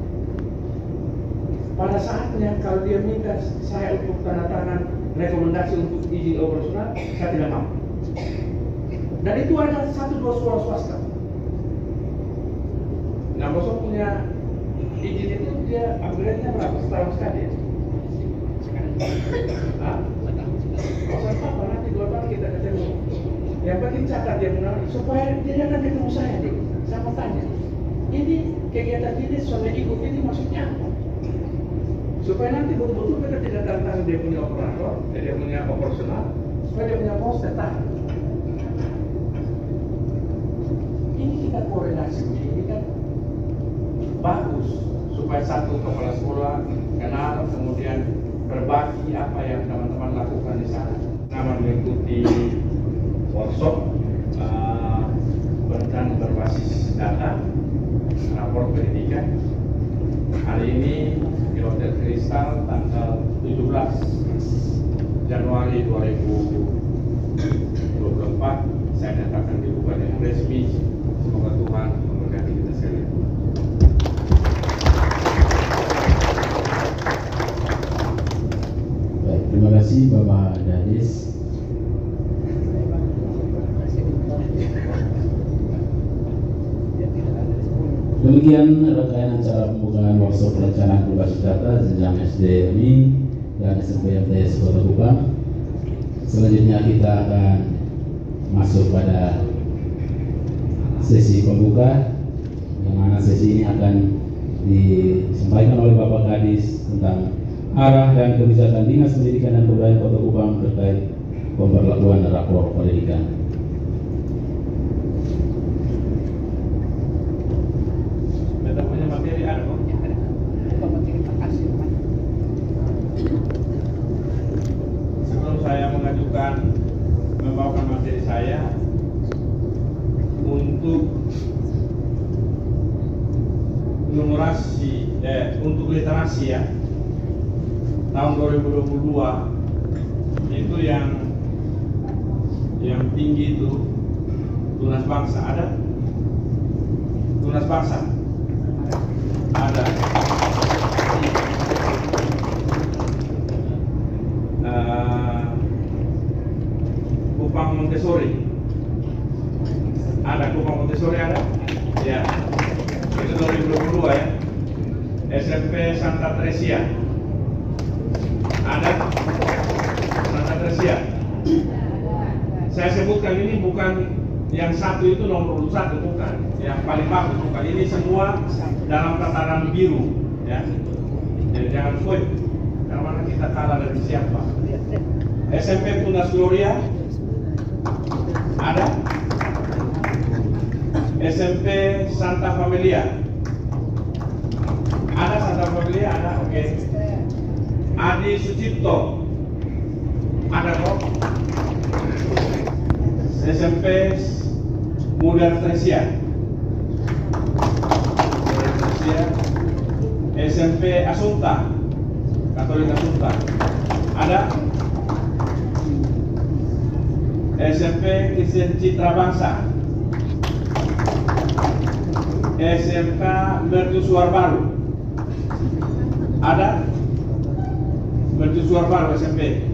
Speaker 4: pada saatnya kalau dia minta saya untuk tanda tangan rekomendasi untuk izin operasional, saya tidak mau. Dan itu ada 1-2 sekolah swasta. Nah, bosok punya izin itu, dia upgrade-nya berapa? Setahun sekali ya? Kalau apa nanti 2 tahun kita ketemu. Yang penting catat dia menang, supaya dia akan ketemu saya dulu. Saya mau tanya, ini kegiatan ini soalnya ikut ini maksudnya apa? Supaya nanti betul-betul kita tidak tantang dia punya operator, dia punya operasional, supaya dia punya pos tetap. Ini kita korelasi, ini kan bagus supaya satu kepala sekolah kenal, kemudian berbagi apa yang teman-teman lakukan di sana. Nama mengikuti workshop berencana berbasis data, rapor pendidikan. Hari ini di Hotel Kristal tanggal 17 Januari 2024 saya nyatakan dibuka dengan resmi. Semoga Tuhan memberkati kita sekalian.
Speaker 2: Baik, terima kasih Bapak Dadis. Demikian rangkaian acara pembukaan workshop perencanaan berbasis data jenjang SD MI dan SMP MTS Kota Kupang. Selanjutnya kita akan masuk pada sesi pembuka, yang mana sesi ini akan disampaikan oleh Bapak Kadis tentang arah dan kebijakan Dinas Pendidikan dan Kebudayaan Kota Kupang terkait pemberlakuan rapor pendidikan.
Speaker 4: Sebelum saya membawakan materi saya untuk numerasi, untuk literasi ya, tahun 2022 itu yang tinggi itu tunas bangsa. Ada tunas bangsa, ada Kupang Montessori, ada Kupang Montessori, ada ya, itu 2022 ya. SMP Santa Tresia, ada Santa Tresia. Saya sebutkan ini bukan yang satu itu nomor 1 bukan, yang paling bagus bukan. Ini semua dalam tataran biru, ya. Jadi jangan poin, karena kita kalah dari siapa. SMP Tunas Gloria ada, SMP Santa Familia ada, Santa Familia ada, oke. Adi Sucipto ada kok. SMP Muda Tresia, SMP Asunta, Katolik Asunta ada. SMP Kristen Citra Bangsa, SMK Mercusuar Baru ada, Mercusuar Baru SMP.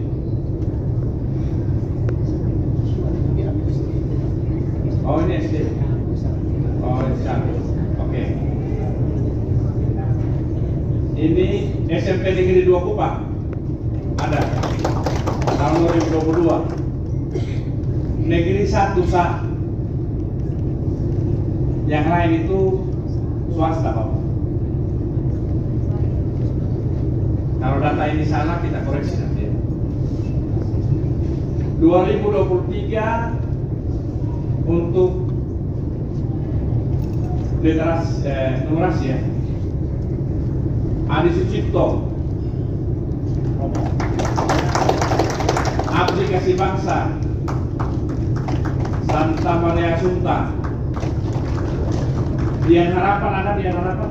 Speaker 4: Oh ini SD, oh ini sana, oke. Ini SMP Negeri 2 Kupang ada, tahun 2022. Negeri 1 sah, yang lain itu swasta, Bapak. Kalau data ini salah kita koreksi nanti. 2023 untuk numerasi ya. Adi Sucipto, Aplikasi Bangsa, Santa Maria Asunta, Dian Harapan ada, Dian Harapan,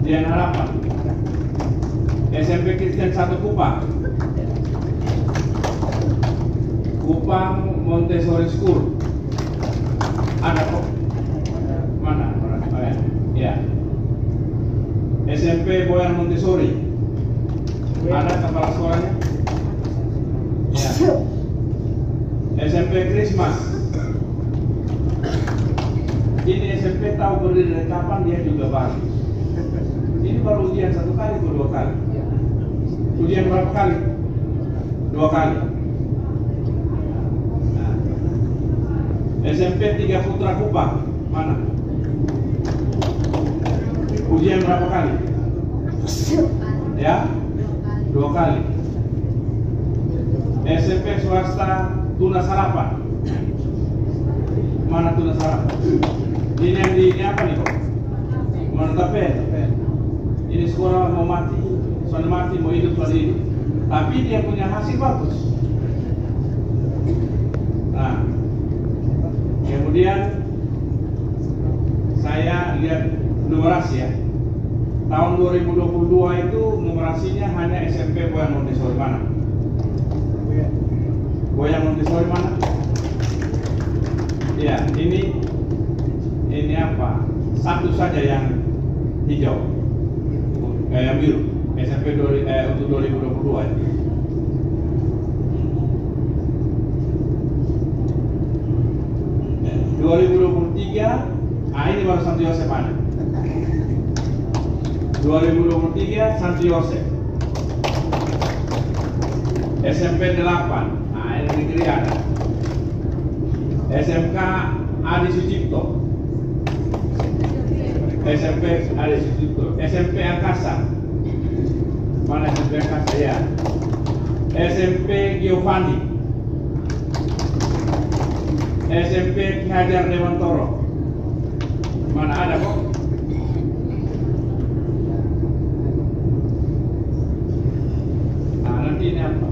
Speaker 4: Dian Harapan, SMP Kristen 1 Kupang, Kupang Montessori School ada kok. Mana? Oh ya. SMP Boyan Montessori ada kepala sekolahnya. Ya. SMP Christmas. Ini SMP tahu berdiri dari kapan, dia juga baru. Ini baru ujian 1 kali atau 2 kali? Ujian berapa kali? 2 kali. Nah. SMP 3 Putra Kupang mana? Ujian berapa kali? Ya? 2 kali. SMP swasta Tunas Harapan mana? Tunas Harapan ini yang di ini apa nih kok? Mana Tapen? Ini sekolah mau mati, soalnya mati, mau hidup soalnya hidup, tapi dia punya hasil bagus. Nah, kemudian saya lihat numerasi ya. Tahun 2022 itu numerasinya hanya SMP Boyan Montessori mana? Boyan Montessori mana? Ya, ini apa? Satu saja yang hijau, yang biru. SMP untuk 2022 ya. Eh, 2023, ini baru Santo Yosef mana? 2023 Santo Yosef. SMP 8, ini negeri ada. SMK Adi Sucipto, SMP Adi Sucipto. SMP Angkasa mana? SMP Angkasa ya. SMP Giovanni, SMP Ki Hajar Dewantoro mana? Ada kok. Nah nanti ini apa?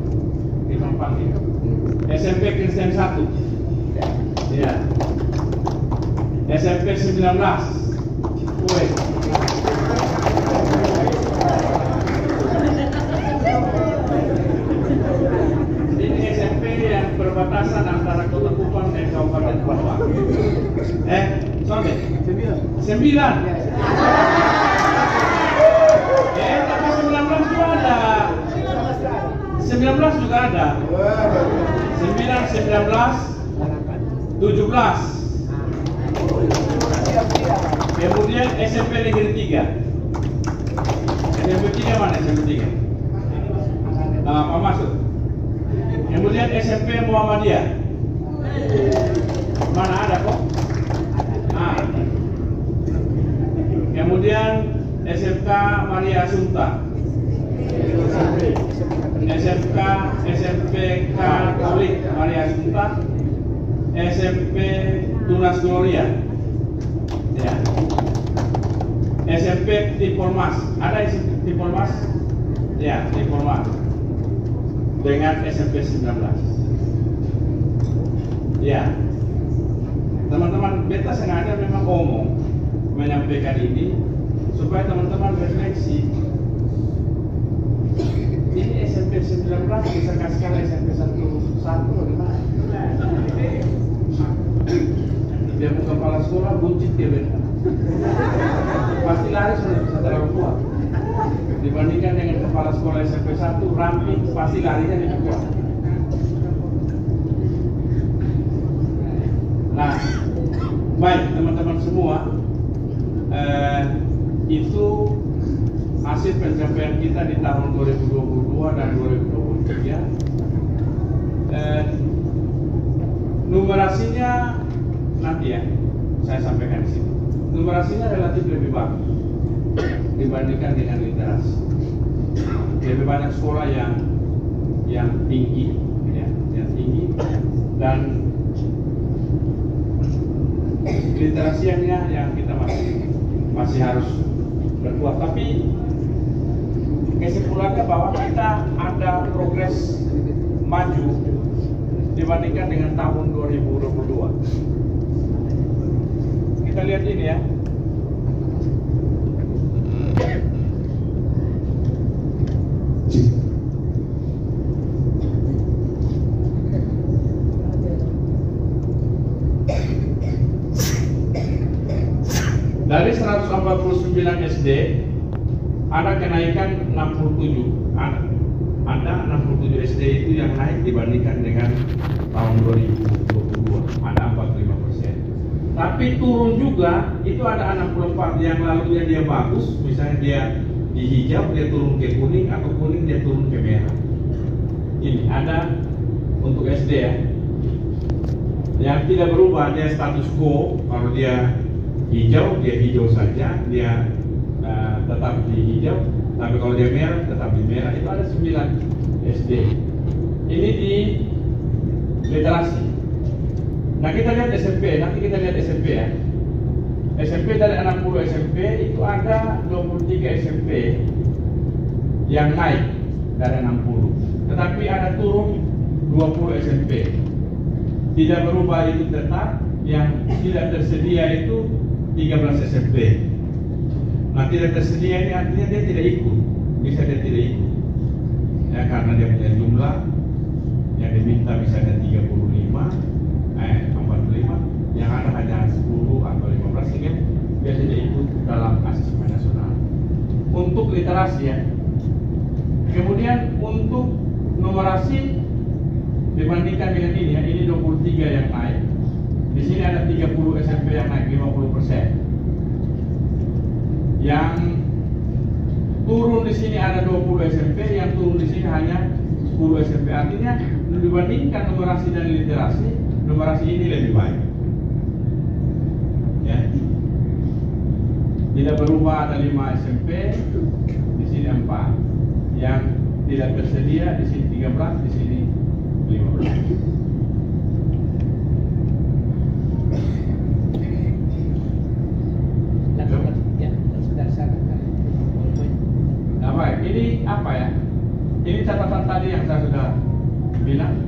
Speaker 4: Kita panggil SMP Kristen 1 ya. SMP 19 Kue. Ini SMP yang berbatasan antara Kota Kupang dan Kabupaten Papua. Sorry 9. Tapi 19 juga ada. 19 juga ada. 9, 19, 17. Kemudian SMP Negeri 3. SMP 3 mana? SMP 3. Pak Masud. Kemudian SMP Muhammadiyah. Mana ada kok? Ah. Kemudian SMK Maria Assunta, SMP Katolik Maria Assunta, SMP Tunas Gloria, ya. SMP Tipolmas, ada SMP Tipolmas? Ya, Tipolmas dengan SMP 19. Ya, teman-teman, beta sengaja memang ngomong menyampaikan ini supaya teman-teman refleksi. Ini SMP 19 bisa kasihkan SMP 1 bagaimana? Dia bukan kepala sekolah, buncit dia beta. Pasti lari sudah bisa terlalu kuat. Dibandingkan dengan kepala sekolah SMP 1 ramping, pasti larinya lebih kuat. Nah, baik teman-teman semua, itu hasil pencapaian kita di tahun 2022 dan 2023. Numerasinya nanti ya saya sampaikan di sini. Numerasinya relatif lebih bagus dibandingkan dengan literasi. Lebih banyak sekolah yang tinggi, ya, yang tinggi, dan literasinya yang kita masih harus berkuat. Tapi kesimpulannya bahwa kita ada progres maju dibandingkan dengan tahun 2022. Kita lihat ini ya. Dari 149 SD ada kenaikan 67. Ada 67 SD itu yang naik dibandingkan dengan tahun 2022. Ada 45%. Tapi turun juga itu ada 64 yang lalunya dia bagus, misalnya dia di hijau dia turun ke kuning atau kuning dia turun ke merah. Ini ada untuk SD ya. Yang tidak berubah dia status quo, kalau dia hijau, dia hijau saja, dia tetap di hijau. Tapi kalau dia merah, tetap di merah. Itu ada 9 SD. Ini di literasi. Nah kita lihat SMP, nanti kita lihat SMP ya. SMP dari 60 SMP itu ada 23 SMP yang naik dari 60. Tetapi ada turun 20 SMP. Tidak berubah itu tetap, yang tidak tersedia itu 13 SMP. Nah tidak tersedia ini artinya dia tidak ikut, bisa dia tidak ikut ya, karena dia punya jumlah yang diminta misalnya 45, 45, yang ada hanya 10 atau 15, sehingga dia tidak ikut dalam asesmen nasional. Untuk literasi ya. Kemudian untuk numerasi dibandingkan dengan ini ya, ini 23 yang naik. Di sini ada 30 SMP yang naik 50%. Yang turun di sini ada 20 SMP, yang turun di sini hanya 10 SMP. Artinya dibandingkan numerasi dan literasi, numerasi ini lebih baik. Ya. Tidak berubah, ada 5 SMP, di sini 4. Yang tidak tersedia di sini 13, di sini 15. Nah baik, ini apa ya? Ini catatan tadi yang saya sudah bilang.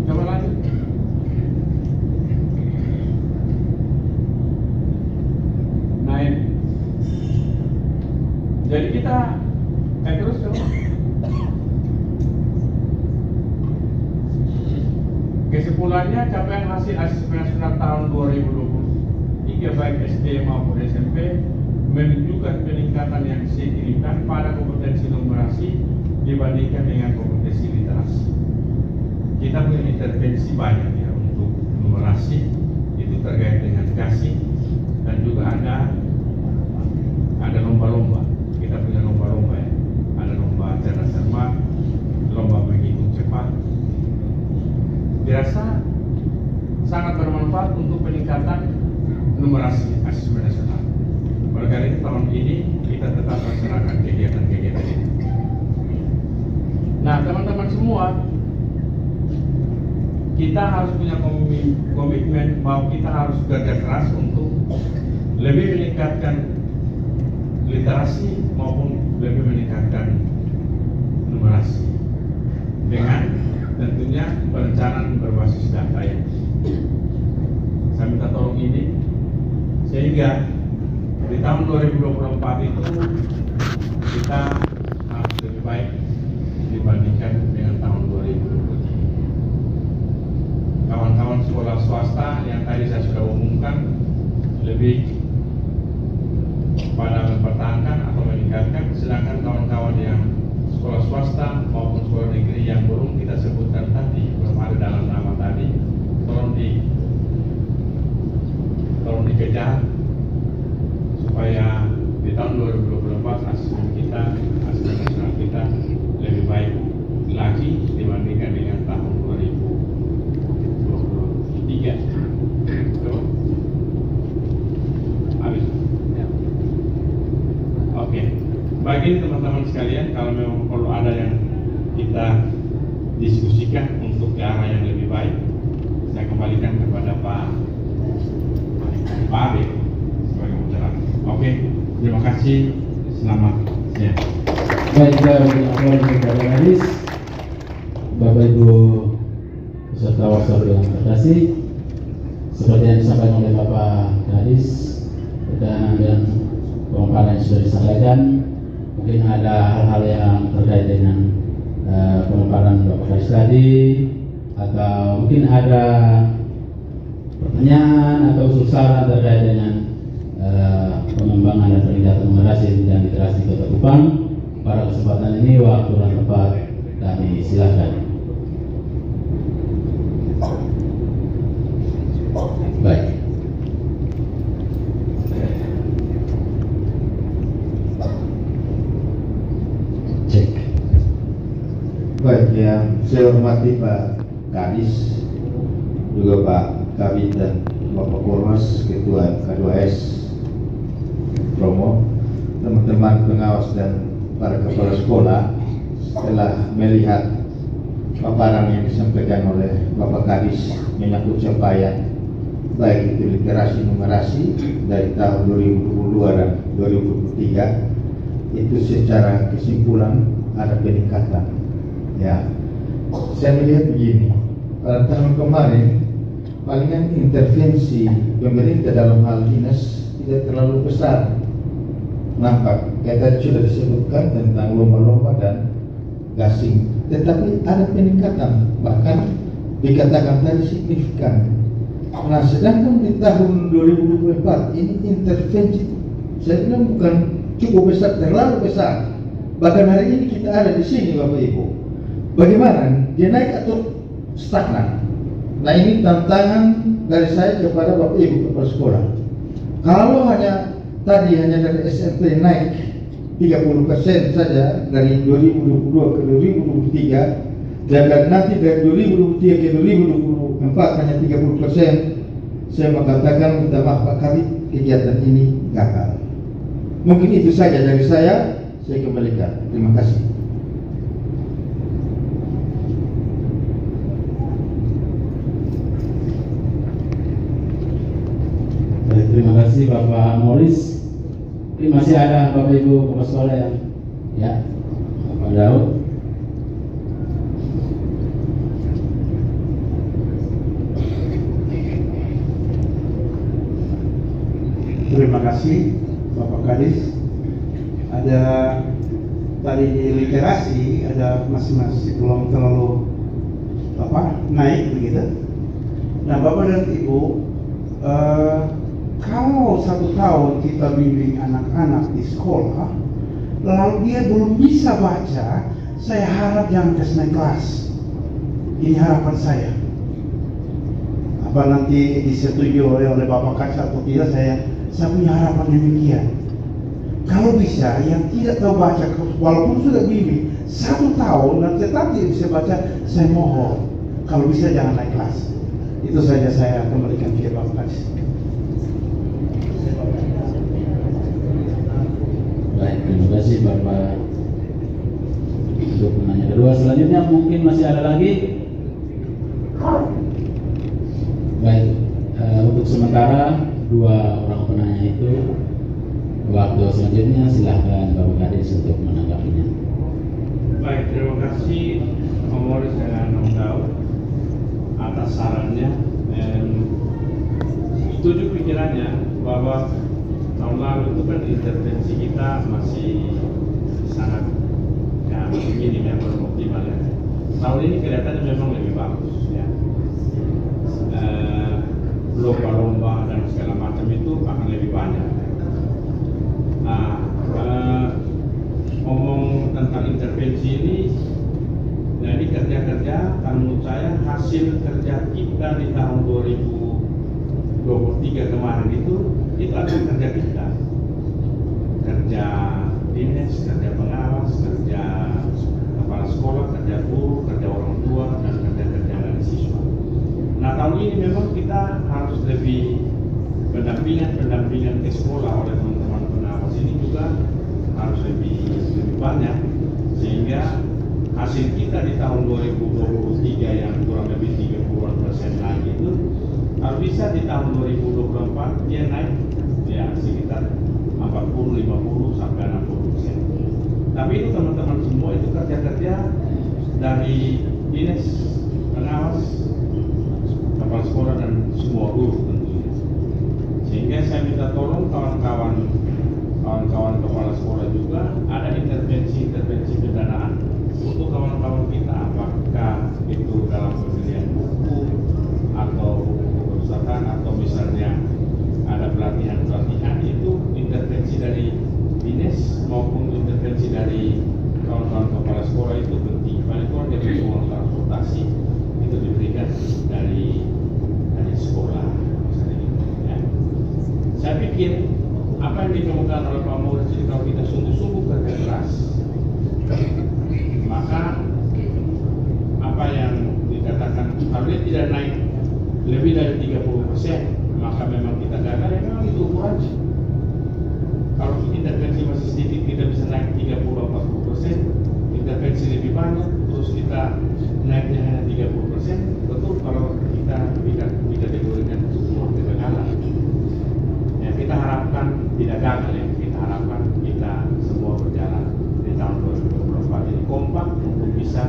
Speaker 4: Coba lanjut. Nah ini. Jadi kita terus coba. Kesimpulannya, capaian hasil asesmen nasional tahun 2023 baik SD maupun SMP menunjukkan peningkatan yang signifikan pada kompetensi numerasi dibandingkan dengan kompetensi literasi. Kita punya intervensi banyak ya untuk numerasi, itu terkait dengan kasih, dan juga ada lomba-lomba. Kita punya lomba-lomba ya, ada lomba cerdas cermat, lomba menghitung cepat. Dirasa sangat bermanfaat semua kita harus punya komitmen bahwa kita harus kerja keras untuk lebih meningkatkan literasi maupun lebih meningkatkan numerasi dengan tentunya perencanaan berbasis data ya. Saya minta tolong ini sehingga di tahun 2024 itu kita harus lebih baik dibandingkan dengan tahun 2023. Kawan-kawan sekolah swasta yang tadi saya sudah umumkan lebih pada mempertahankan atau meningkatkan, sedangkan kawan-kawan yang sekolah swasta maupun sekolah negeri yang belum kita sebutkan tadi, belum ada dalam nama tadi, tolong dikejar supaya di tahun 2024 asesmen nasional kita lebih baik lagi dibandingkan dengan tahun 2023. Habis. Ya. Oke. Bagi teman-teman sekalian, kalau memang perlu ada yang kita diskusikan untuk ke arah yang lebih baik, saya kembalikan kepada Pak Abe sebagai moderator. Oke, terima kasih. Selamat siang.
Speaker 2: Baik, kita beri kepada Kadis, Bapak Ibu peserta workshop yang terkasih. Seperti yang disampaikan oleh Bapak Kadis berkenaan dengan pemaparan yang sudah disampaikan, mungkin ada hal-hal yang terkait dengan pemaparan Bapak Kadis tadi, atau mungkin ada pertanyaan atau usul saran terkait dengan pengembangan dan peningkatan numerasi dan literasi Kota Kupang. Pada kesempatan ini waktu dan tempat kami silakan. Baik. Cek.
Speaker 5: Baik, yang saya hormati Pak Kadis, juga Pak Kabit dan Bapak Kormas, Ketua K2S Promo, teman-teman pengawas dan para kepala sekolah, setelah melihat paparan yang disampaikan oleh Bapak Kadis menyangkut capaian baik itu literasi numerasi dari tahun 2022 dan 2023, itu secara kesimpulan ada peningkatan. Ya, saya melihat begini, pada tahun kemarin palingan intervensi pemerintah dalam hal dinas tidak terlalu besar. Nampak, kayak tadi sudah disebutkan tentang lomba-lomba dan gasing, tetapi ada peningkatan, bahkan dikatakan tadi signifikan. Nah, sedangkan di tahun 2024 ini intervensi saya bilang bukan cukup besar, terlalu besar. Bahkan hari ini kita ada di sini Bapak Ibu. Bagaimana? Dia naik atau stagnan? Nah, ini tantangan dari saya kepada Bapak Ibu kepala sekolah. Kalau tadi hanya dari SMP naik 30% saja dari 2022 ke 2023, dan nanti dari 2023 ke 2024 hanya 30%, saya mengatakan minta maaf Pak Kabit, kegiatan ini gagal. Mungkin itu saja dari saya kembalikan. Terima kasih.
Speaker 2: Terima kasih Bapak Morris. Ini masih ada Bapak Ibu kepala sekolah yang ya, Bapak Daud.
Speaker 6: Terima kasih Bapak Kadis. Ada tadi di literasi ada masih belum terlalu naik begitu. Nah, Bapak dan Ibu, kalau 1 tahun kita bimbing anak-anak di sekolah, lalu dia belum bisa baca, saya harap jangan tes naik kelas. Ini harapan saya. Apa nanti disetujui oleh Bapak Kadis atau tidak, saya punya harapan demikian. Kalau bisa, yang tidak tahu baca, walaupun sudah bimbing 1 tahun dan tetap tidak bisa baca, saya mohon, kalau bisa jangan naik kelas. Itu saja saya kembalikan ke Bapak Kadis.
Speaker 2: Baik, terima kasih Bapak untuk penanya kedua. Selanjutnya mungkin masih ada lagi. Baik, untuk sementara dua orang penanya itu waktu selanjutnya silahkan Bapak Kadis untuk menanggapinya.
Speaker 4: Baik, terima kasih Om Morris dengan Om Daud atas sarannya. Setuju pikirannya bahwa tahun lalu itu kan intervensi kita masih sangat masih minim yang belum optimal ya. Tahun ini kelihatannya memang lebih bagus ya. Lomba-lomba dan segala macam itu akan lebih banyak. Nah, ngomong tentang intervensi ini, jadi kerja-kerja, kan menurut saya hasil kerja kita di tahun 2023 kemarin itu adalah kerja kita, kerja dinas, kerja pengawas, kerja kepala sekolah, kerja guru, kerja orang tua, dan kerja-kerja dari siswa. Nah, tahun ini memang kita harus lebih pendampingan ke sekolah oleh teman-teman pengawas ini juga harus lebih banyak, sehingga hasil kita di tahun 2023 yang kurang lebih 30% lagi itu harus bisa di tahun 2024 dia naik ya sekitar 40, 50 sampai 60%. Tapi itu teman-teman semua itu kerja-kerja dari dinas pengawas, kepala sekolah dan semua guru tentunya. Sehingga saya minta tolong kawan-kawan kepala sekolah juga ada intervensi pendanaan untuk kawan-kawan kita, apakah itu dalam pembelian buku atau buku perpustakaan atau misalnya ada pelatihan itu intervensi dari dinas maupun intervensi dari kawan-kawan kepala sekolah itu penting. Paling kurang dari uang transportasi itu diberikan dari sekolah misalnya gitu, ya. Saya pikir apa yang dikemukakan oleh Pak Morris, kalau kita sungguh-sungguh kerja keras, maka apa yang dikatakan harusnya tidak naik lebih dari 30%, maka memang kita gagal, ya memang itu ukurannya. Kalau intervensi masih sedikit kita bisa naik 30-40%, intervensi lebih banyak terus kita naiknya hanya 30%, betul kalau kita diberikan sebuah kegagalan. Ya, kita harapkan tidak gagal ya, kita harapkan kita semua berjalan di tahun 2024 ini kompak untuk bisa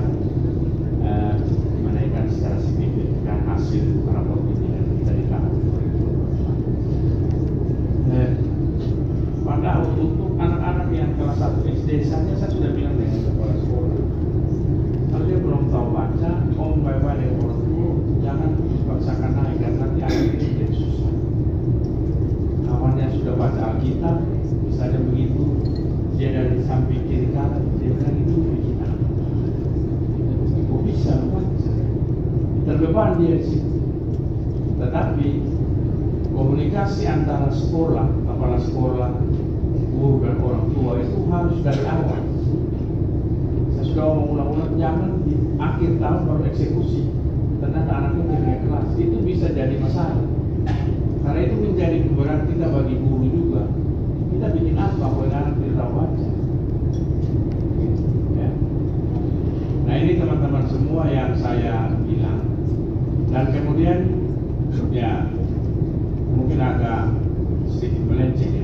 Speaker 4: menaikkan secara signifikan hasil rapor pendidikan kita di tahun 2024. Padahal untuk anak-anak yang kelas 1 SD saja saya sudah bilang dengan kepala sekolah, kalau dia belum tahu baca, baik-baik dengan orang tua, jangan dipaksakan naik dan nanti akhirnya jadi susah. Kawannya sudah baca Alkitab, misalnya begitu, dia dari samping kiri kanan, dia bilang itu bikin apa? Kok bisa baca? Terbeban dia di situ. Tetapi komunikasi antara sekolah, kepala sekolah, guru dan orang tua itu harus dari awal. Saya sudah ngomong ulang-ulang, jangan di akhir tahun baru eksekusi. Ternyata anaknya tidak kelas, itu bisa jadi masalah. Karena itu menjadi beban kita bagi guru juga. Kita bikin apa kalau anak tidak tahu baca? Ya. Nah, ini teman-teman semua yang saya bilang. Dan kemudian ya mungkin agak sedikit melenceng